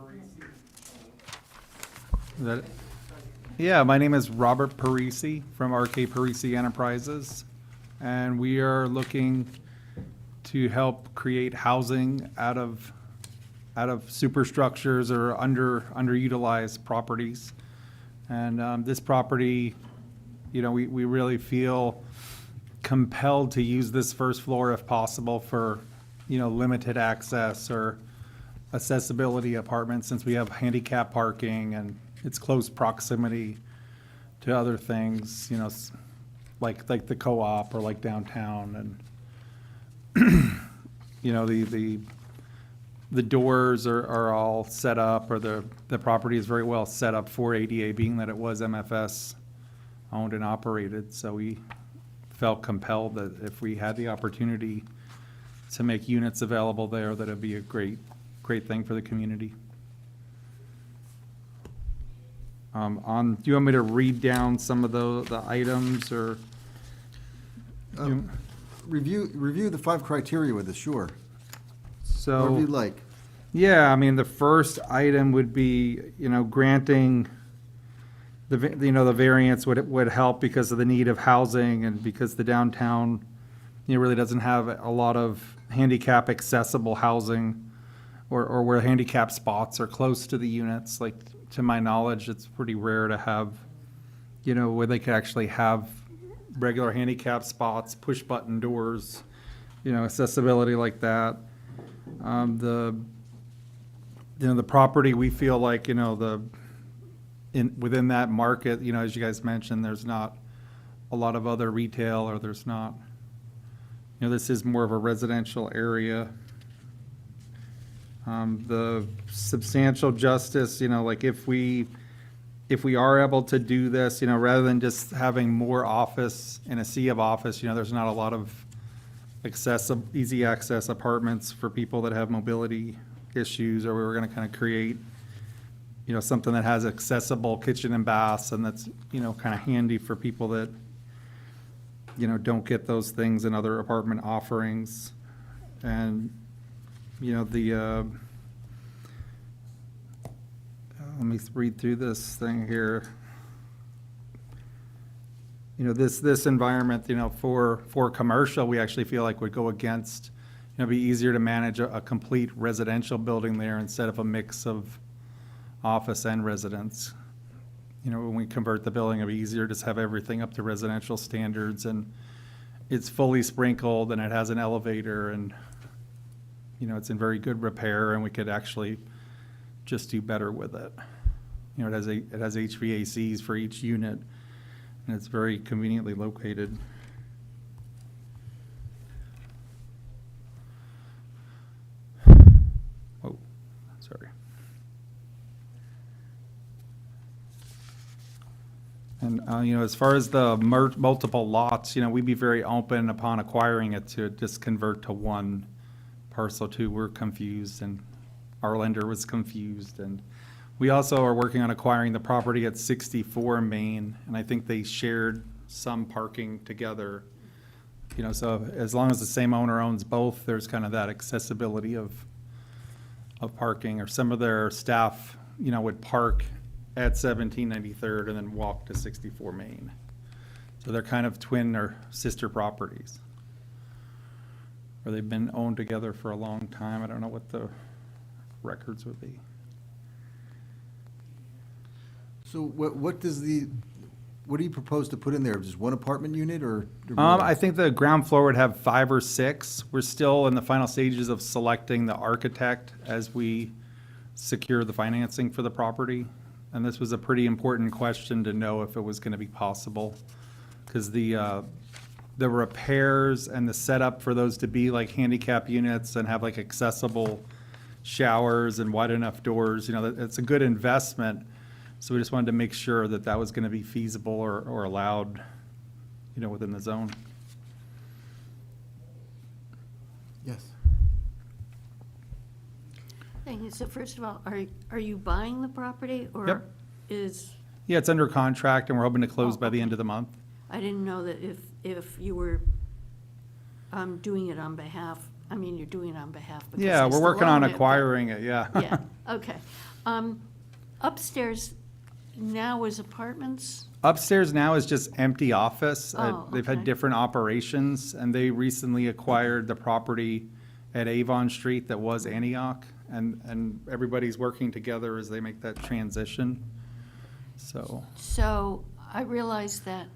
Parisi. Yeah, my name is Robert Parisi from RK Parisi Enterprises, and we are looking to help create housing out of superstructures or underutilized properties. And this property, you know, we really feel compelled to use this first floor if possible for, limited access or accessibility apartments, since we have handicap parking and it's close proximity to other things, like the co-op or like downtown, and the doors are all set up, or the property is very well set up for ADA, being that it was MFS owned and operated. So we felt compelled that if we had the opportunity to make units available there, that it'd be a great thing for the community. Do you want me to read down some of the items, or? Review the 5 criteria with us, sure. So. Whatever you'd like. Yeah, I mean, the first item would be, granting the variance would help because of the need of housing, and because the downtown, really doesn't have a lot of handicap accessible housing, or where handicap spots are close to the units. Like, to my knowledge, it's pretty rare to have, where they could actually have regular handicap spots, push button doors, accessibility like that. The property, we feel like, within that market, as you guys mentioned, there's not a lot of other retail, or there's not, this is more of a residential area. The substantial justice, like if we are able to do this, rather than just having more office in a sea of office, there's not a lot of easy access apartments for people that have mobility issues, or we were going to kind of create, something that has accessible kitchen and baths, and that's, kind of handy for people that, don't get those things in other apartment offerings. And, let me read through this thing here. This environment, for commercial, we actually feel like would go against, be easier to manage a complete residential building there instead of a mix of office and residence. When we convert the building, it'd be easier to just have everything up to residential standards, and it's fully sprinkled, and it has an elevator, and, it's in very good repair, and we could actually just do better with it. It has HVACs for each unit, and it's very conveniently located. Oh, sorry. And, as far as the multiple lots, we'd be very open upon acquiring it to just convert to one parcel too. We're confused, and our lender was confused. And we also are working on acquiring the property at 64 Main, and I think they shared some parking together. So as long as the same owner owns both, there's kind of that accessibility of parking, or some of their staff, would park at 1793rd and then walk to 64 Main. So they're kind of twin or sister properties, or they've been owned together for a long time. I don't know what the records would be. So what do you propose to put in there? Just one apartment unit, or? I think the ground floor would have 5 or 6. We're still in the final stages of selecting the architect as we secure the financing for the property. And this was a pretty important question to know if it was going to be possible, because the repairs and the setup for those to be like handicap units and have like accessible showers and wide enough doors, it's a good investment. So we just wanted to make sure that that was going to be feasible or allowed, within the zone. Yes. Thank you. So first of all, are you buying the property, or Yep. is, Yeah, it's under contract, and we're hoping to close by the end of the month. I didn't know that if you were doing it on behalf, you're doing it on behalf because Yeah, I we're still working on own it, but- acquiring it, yeah. Yeah, okay. Upstairs now is apartments? Upstairs now is just empty office. Oh, They've had okay. different operations, and they recently acquired the property at Avon Street that was Antioch, and everybody's working together as they make that transition. So, So I realize that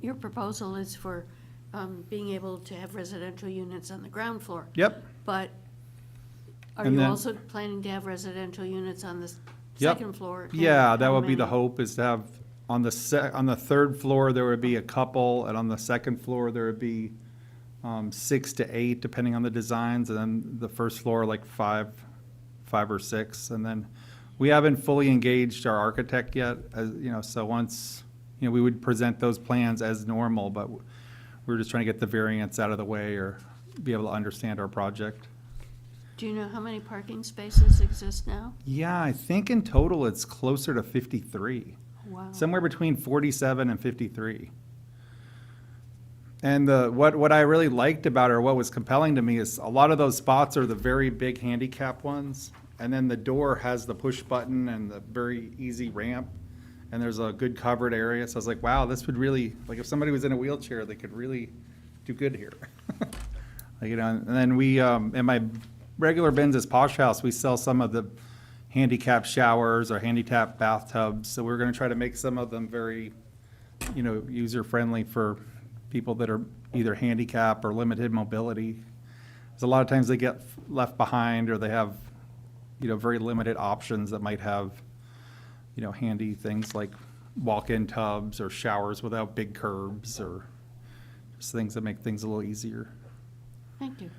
your proposal is for being able to have residential units on the ground floor. Yep, But are And you then- also planning to have residential units on the Yep. second floor? And yeah, that how would be the many? hope, is to have, on the third floor, there would be a couple, and on the second floor, there would be 6 to 8, depending on the designs, and then the first floor, like 5 or 6, and then we haven't fully engaged our architect yet, so once, we would present those plans as normal, but we're just trying to get the variance out of the way, or be able to understand our project. Do you know how many parking spaces exist now? Yeah, I think in total it's closer to 53. Wow. Somewhere between 47 and 53. And what I really liked about it, or what was compelling to me, is a lot of those spots are the very big handicap ones. And then the door has the push button and the very easy ramp. And there's a good covered area. So I was like, wow, this would really, like, if somebody was in a wheelchair, they could really do good here. And then we, in my regular Benz's Posh House, we sell some of the handicap showers or handicap bathtubs. So we're gonna try to make some of them very, user-friendly for people that are either handicapped or limited mobility. Because a lot of times they get left behind, or they have, very limited options that might have, handy things like walk-in tubs or showers without big curbs, or just things that make things a little easier. Thank you.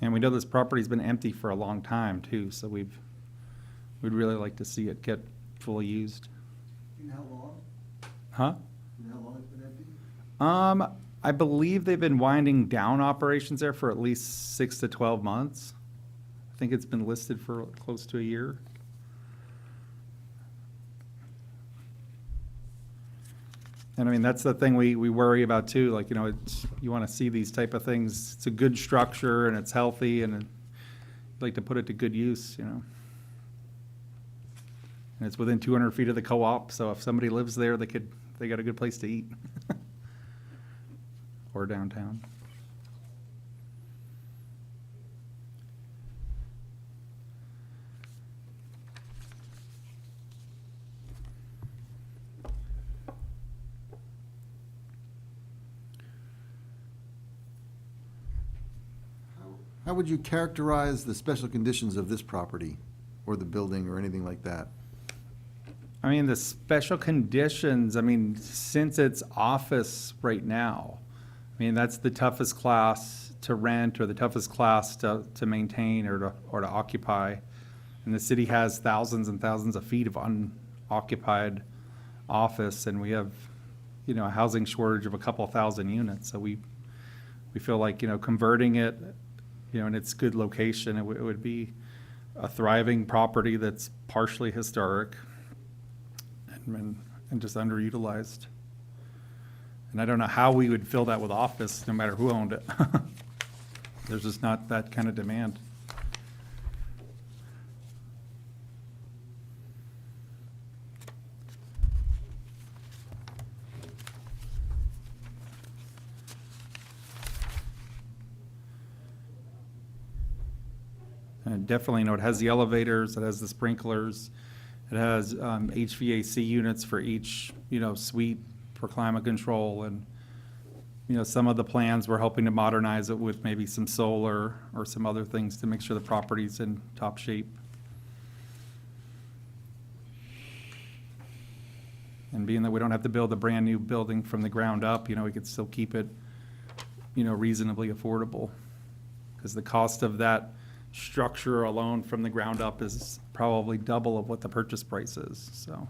And we know this property's been empty for a long time too, so we'd really like to see it get fully used. Do you know how long? Huh? Do you know how long it's been empty? I believe they've been winding down operations there for at least 6 to 12 months. I think it's been listed for close to a year. And I mean, that's the thing we worry about too, like, you want to see these type of things. It's a good structure and it's healthy, and you'd like to put it to good use, And it's within 200 feet of the co-op, so if somebody lives there, they got a good place to eat. Or downtown. How would you characterize the special conditions of this property, or the building, or anything like that? I mean, the special conditions, since it's office right now, that's the toughest class to rent, or the toughest class to maintain or to occupy. And the city has thousands and thousands of feet of unoccupied office, and we have, a housing shortage of a couple thousand units. So we feel like, converting it, in its good location, it would be a thriving property that's partially historic and just underutilized. And I don't know how we would fill that with office, no matter who owned it. There's just not that kind of demand. And definitely, it has the elevators, it has the sprinklers, it has HVAC units for each, suite for climate control, and, some of the plans, we're hoping to modernize it with maybe some solar or some other things to make sure the property's in top shape. And being that we don't have to build a brand-new building from the ground up, we could still keep it, reasonably affordable. Because the cost of that structure alone from the ground up is probably double of what the purchase price is, so.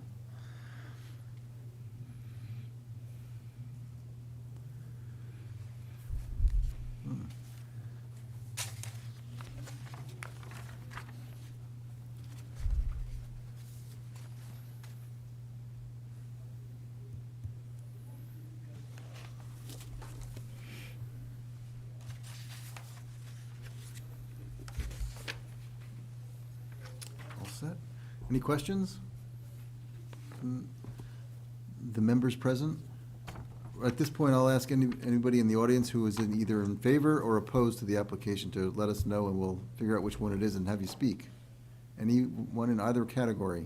All set? Any questions? from the members present? At this point, I'll ask anybody in the audience who is either in favor or opposed to the application to let us know, and we'll figure out which one it is and have you speak. Anyone in either category?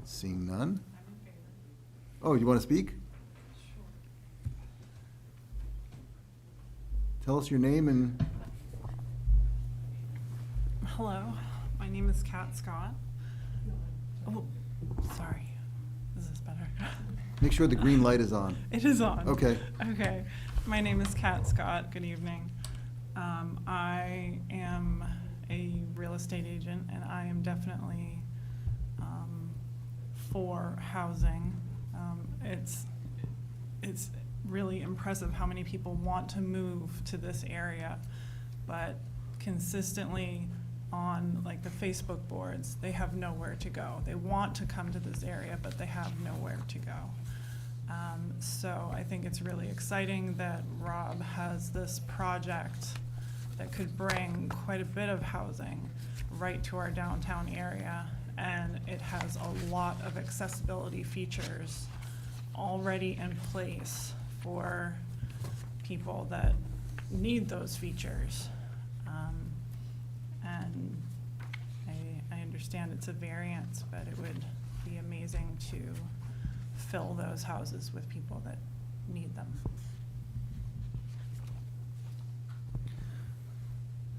Seeing none? Oh, you want to speak? Tell us your name and, Hello, my name is Kat Scott. Oh, sorry. Is this better? make sure the green light is on. It is on. Okay. Okay. My name is Kat Scott. Good evening. I am a real estate agent, and I am definitely for housing. It's really impressive how many people want to move to this area, but consistently on like the Facebook boards, they have nowhere to go. They want to come to this area, but they have nowhere to go. So I think it's really exciting that Rob has this project that could bring quite a bit of housing right to our downtown area. And it has a lot of accessibility features already in place for people that need those features. And I understand it's a variance, but it would be amazing to fill those houses with people that need them.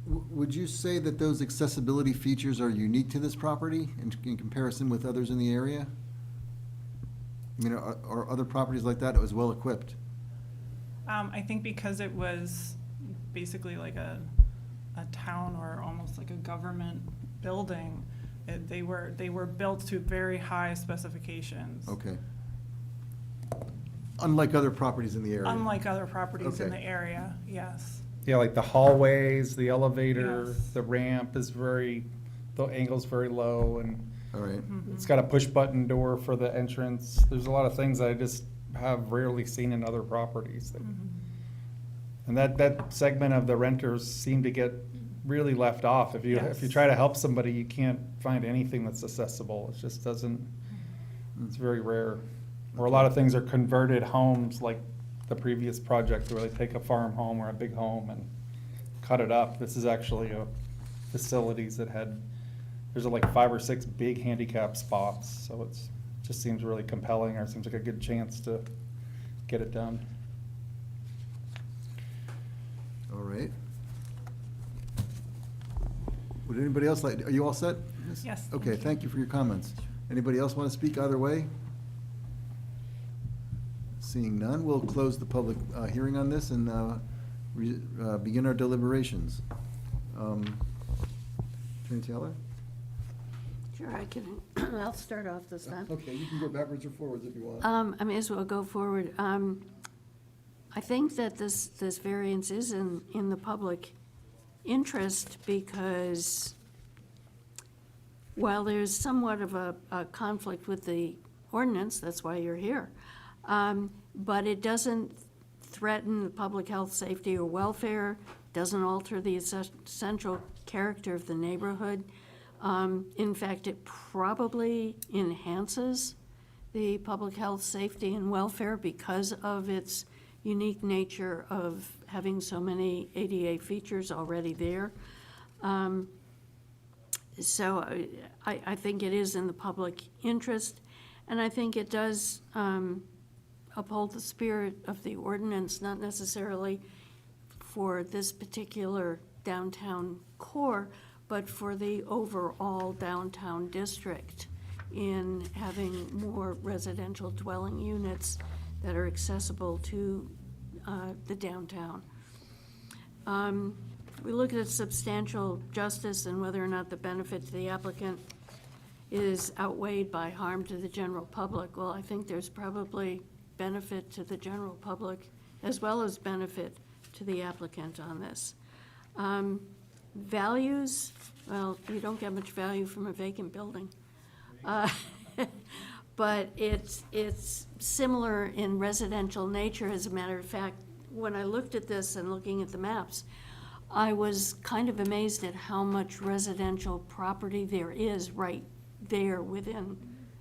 Would you say that those accessibility features are unique to this property in comparison with others in the area? I mean, are other properties like that as well equipped? I think because it was basically like a town or almost like a government building, they were built to very high specifications. Okay. Unlike other properties in the area? Unlike other properties in Okay. the area, yes. Yeah, like the hallways, the elevator, Yes. the ramp is the angle's very low, and All right. it's got a push-button door for the entrance. There's a lot of things I just have rarely seen in other properties. And that segment of the renters seem to get really left off. If you Yes. try to help somebody, you can't find anything that's accessible. It just doesn't, it's very rare. Or a lot of things are converted homes, like the previous project where they take a farm home or a big home and cut it up. This is actually facilities that there's like 5 or 6 big handicap spots, so just seems really compelling, or it seems like a good chance to get it done. All right. Would anybody else are you all set? Yes, Okay, thank you. thank you for your comments. Anybody else want to speak either way? Seeing none, we'll close the public hearing on this and begin our deliberations. Attorney Taylor? Sure, I'll start off this time. Okay, you can go backwards or forwards if you want. I may as well go forward. I think that this variance is in the public interest because while there's somewhat of a conflict with the ordinance, that's why you're here, but it doesn't threaten the public health, safety, or welfare, doesn't alter the essential character of the neighborhood. In fact, it probably enhances the public health, safety, and welfare because of its unique nature of having so many ADA features already there. So I think it is in the public interest, and I think it does uphold the spirit of the ordinance, not necessarily for this particular downtown core, but for the overall downtown district in having more residential dwelling units that are accessible to the downtown. We look at substantial justice and whether or not the benefit to the applicant is outweighed by harm to the general public. Well, I think there's probably benefit to the general public as well as benefit to the applicant on this. Values, well, you don't get much value from a vacant building. But it's similar in residential nature. As a matter of fact, when I looked at this and looking at the maps, I was kind of amazed at how much residential property there is right there within,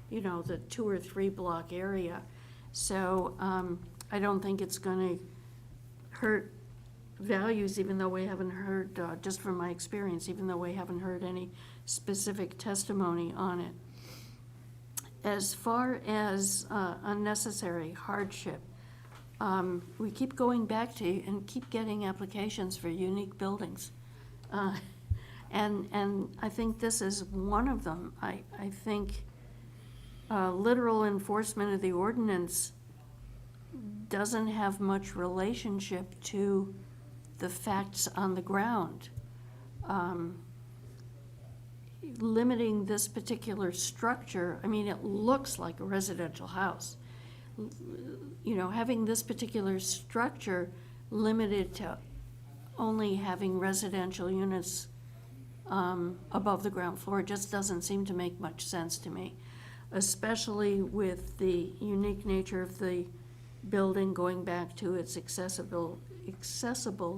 the 2 or 3 block area. So I don't think it's going to hurt values, even though we haven't heard, just from my experience, even though we haven't heard any specific testimony on it. As far as unnecessary hardship, we keep going back to and keep getting applications for unique buildings. And I think this is one of them. I think literal enforcement of the ordinance doesn't have much relationship to the facts on the ground. Limiting this particular structure, I mean, it looks like a residential house. You know, having this particular structure limited to only having residential units above the ground floor just doesn't seem to make much sense to me, especially with the unique nature of the building going back to its accessible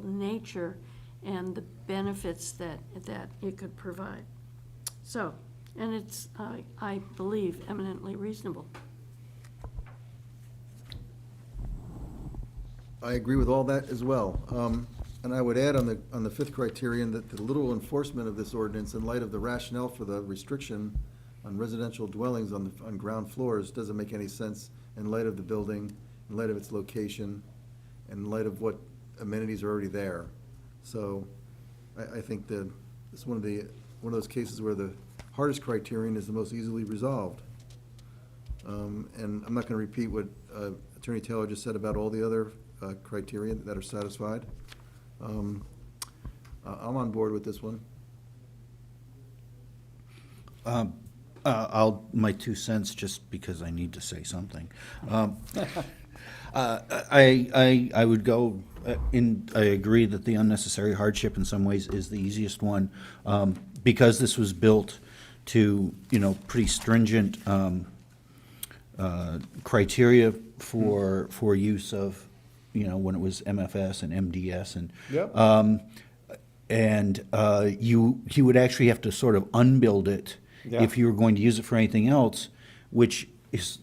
nature and the benefits that it could provide. So, and it's, I believe, eminently reasonable. I agree with all that as well. And I would add on the fifth criterion that the literal enforcement of this ordinance in light of the rationale for the restriction on residential dwellings on ground floors doesn't make any sense in light of the building, in light of its location, and in light of what amenities are already there. So I think that it's one of those cases where the hardest criterion is the most easily resolved. And I'm not going to repeat what Attorney Taylor just said about all the other criteria that are satisfied. I'm on board with this one. My 2 cents, just because I need to say something. I would go I agree that the unnecessary hardship in some ways is the easiest one, because this was built to, pretty stringent criteria for use of, when it was MFS and MDS and. Yep. You would actually have to sort of unbuild it Yeah. if you were going to use it for anything else, which it's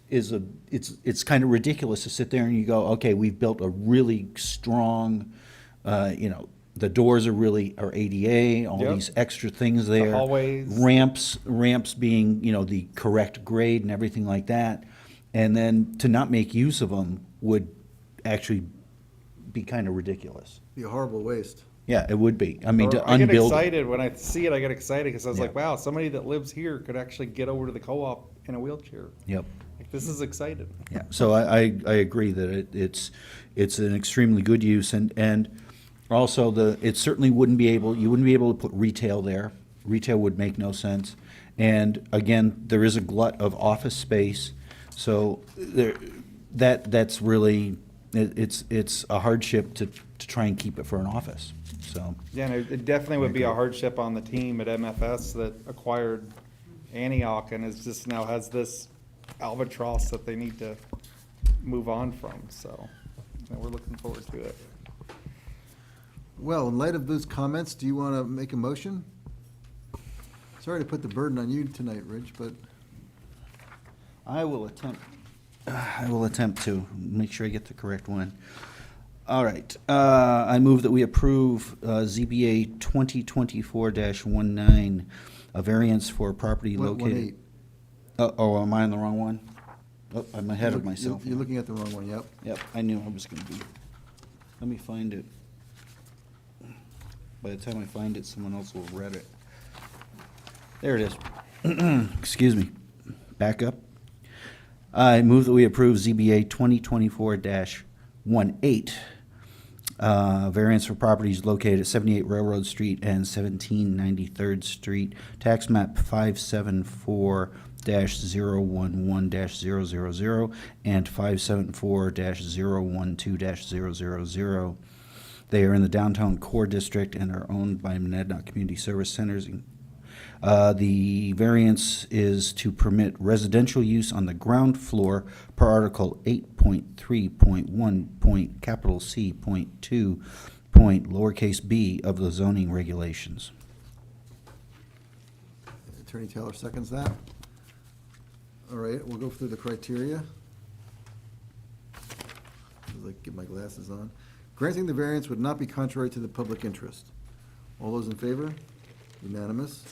kind of ridiculous to sit there and you go, okay, we've built a really strong, the doors are ADA, all Yep. these extra things there. hallways. Ramps being, the correct grade and everything like that. And then to not make use of them would actually be kind of ridiculous. Be a horrible waste. Yeah, it would be. I mean, to I get unbuild. excited when I see it. I get excited because I was Yeah. like, "Wow, somebody that lives here could actually get over to the co-op in a wheelchair." Yep. Like, this is exciting. Yeah, so I agree that it's an extremely good use, and also it certainly you wouldn't be able to put retail there. Retail would make no sense. And again, there is a glut of office space, so that's really, it's a hardship to try and keep it for an office, so. Yeah, and it definitely would be a hardship on the team at MFS that acquired Antioch and now has this albatross that they need to move on from. So we're looking forward to it. Well, in light of those comments, do you want to make a motion? Sorry to put the burden on you tonight, Rich, but I will attempt to make sure I get the correct one. All right, I move that we approve ZBA 2024-19, a variance for property located. 1-8. Oh, am I on the wrong one? Oh, I'm ahead of You're- myself. You're looking at the wrong one, yep. Yep, I knew I was gonna be. Let me find it. By the time I find it, someone else will have read it. There it is. Excuse me. Back up. I move that we approve ZBA 2024-18, variance for properties located at 78 Railroad Street and 1793rd Street, tax map 574-011-000 and 574-012-000. They are in the downtown core district and are owned by Monadnock Community Service Centers. The variance is to permit residential use on the ground floor per Article 8.3.1. C.2. lowercase b of the zoning regulations. Attorney Taylor seconds that. All right, we'll go through the criteria. As I get my glasses on. Granting the variance would not be contrary to the public interest. All those in favor? Unanimous.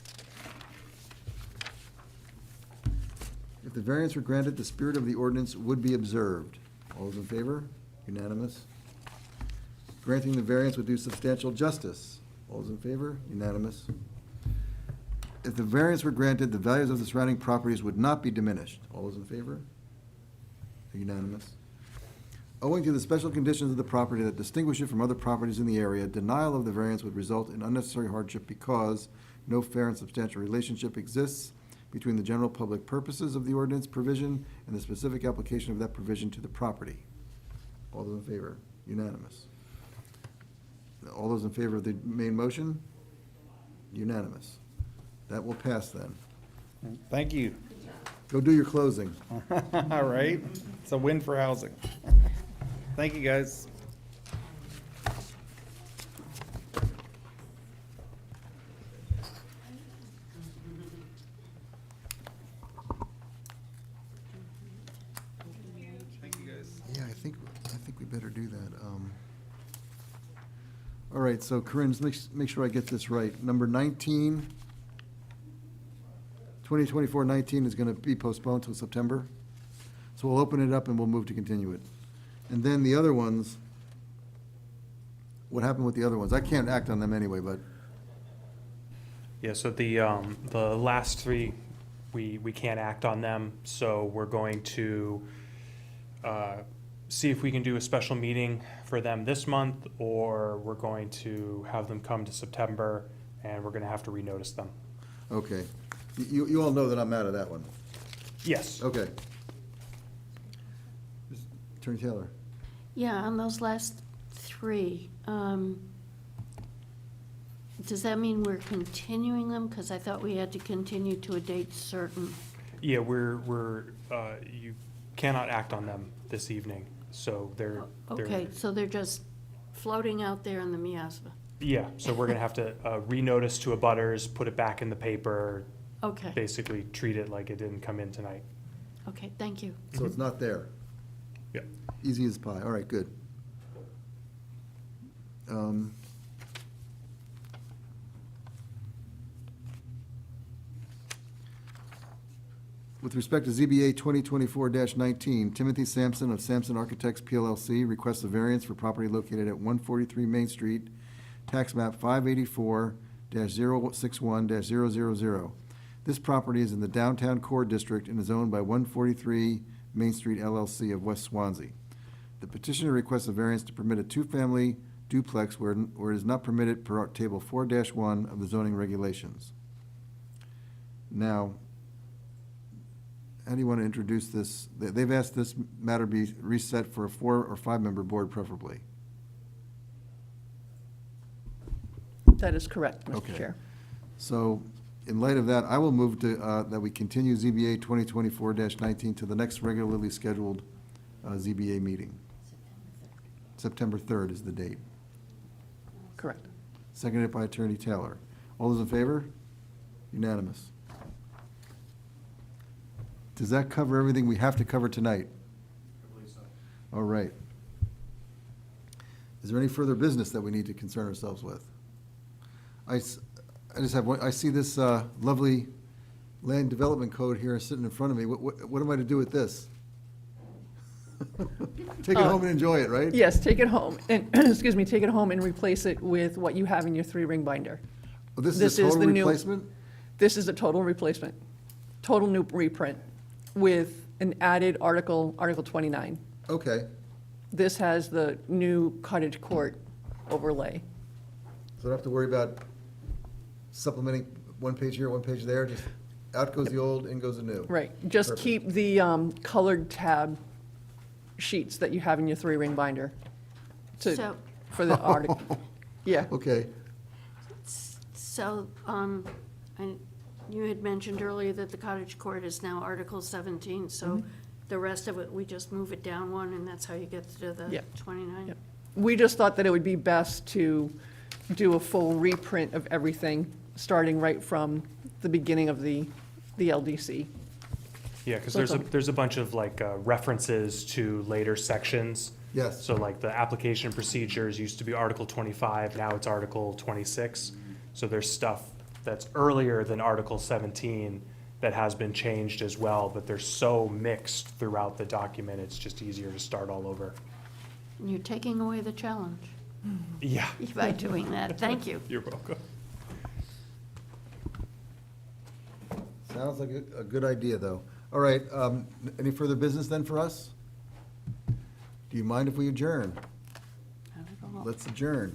If the variance were granted, the spirit of the ordinance would be observed. All those in favor? Unanimous. Granting the variance would do substantial justice. All those in favor? Unanimous. If the variance were granted, the values of the surrounding properties would not be diminished. All those in favor? Unanimous. Owing to the special conditions of the property that distinguish it from other properties in the area, denial of the variance would result in unnecessary hardship because no fair and substantial relationship exists between the general public purposes of the ordinance provision and the specific application of that provision to the property. All those in favor? Unanimous. All those in favor of the main motion? Unanimous. That will pass then. Thank you. Go do your closing. All right. It's a win for housing. Thank you, guys. Thank you, guys. Yeah, I think we better do that. All right, so Corinne, let's make sure I get this right. Number 19, 2024-19 is going to be postponed till September. So we'll open it up and we'll move to continue it. And then the other ones, what happened with the other ones? I can't act on them anyway, but, Yeah, so the last three, we can't act on them, so we're going to see if we can do a special meeting for them this month, or we're going to have them come to September, and we're gonna have to renotice them. okay. You all know that I'm out of that one. Yes. Okay. Attorney Taylor? Yeah, on those last three, does that mean we're continuing them? Because I thought we had to continue to a date certain. Yeah, you cannot act on them this evening, so they're. Okay, so they're just floating out there in the miasma. Yeah, so we're gonna have to renotice to abutters, put it back in the paper, Okay, basically treat it like it didn't come in tonight. okay, thank you. So it's not there. Yeah. Easy as pie. All right, good. With respect to ZBA 2024-19, Timothy Sampson of Sampson Architects PLLC requests a variance for property located at 143 Main Street, tax map 584-061-000. This property is in the downtown core district and is owned by 143 Main Street LLC of West Swansea. The petitioner requests a variance to permit a two-family duplex where it is not permitted per Table 4-1 of the zoning regulations. Now, how do you want to introduce this? They've asked this matter be reset for a 4 or 5 member board preferably. That is correct, Mr. Okay. Chair. So, in light of that, I will move to, that we continue ZBA 2024-19 to the next regularly scheduled ZBA meeting. September 3rd is the date. Correct. Seconded by Attorney Taylor. All those in favor? Unanimous. Does that cover everything we have to cover tonight? I believe so. All right. Is there any further business that we need to concern ourselves with? I just have one, I see this lovely land development code here sitting in front of me. What am I to do with this? Take it home and enjoy it, right? Yes, take it home, and, excuse me, take it home and replace it with what you have in your 3-ring binder. Well, this This is a is total the new- replacement? This is a total replacement, total new reprint with an added Article 29. Okay, This has the new cottage court overlay. so I don't have to worry about supplementing one page here, one page there, just out goes the old, in goes the new. Right, just Perfect. keep the colored tab sheets that you have in your 3-ring binder So, for the article. Yeah, Okay, so, you had mentioned earlier that the cottage court is now Article 17, so the rest of it, we just move it down one, and that's how you get to the Yep. 29? Yep. We just thought that it would be best to do a full reprint of everything, starting right from the beginning of the LDC. Yeah, because That's all. there's a bunch of like references to later sections. yes. So like the application procedures used to be Article 25, now it's Article 26. So there's stuff that's earlier than Article 17 that has been changed as well, but they're so mixed throughout the document, it's just easier to start all over. And you're taking away the challenge Yeah. by doing that. Thank you. You're welcome. Sounds like a good idea, though. All right, any further business then for us? Do you mind if we adjourn? Not at all. Let's adjourn.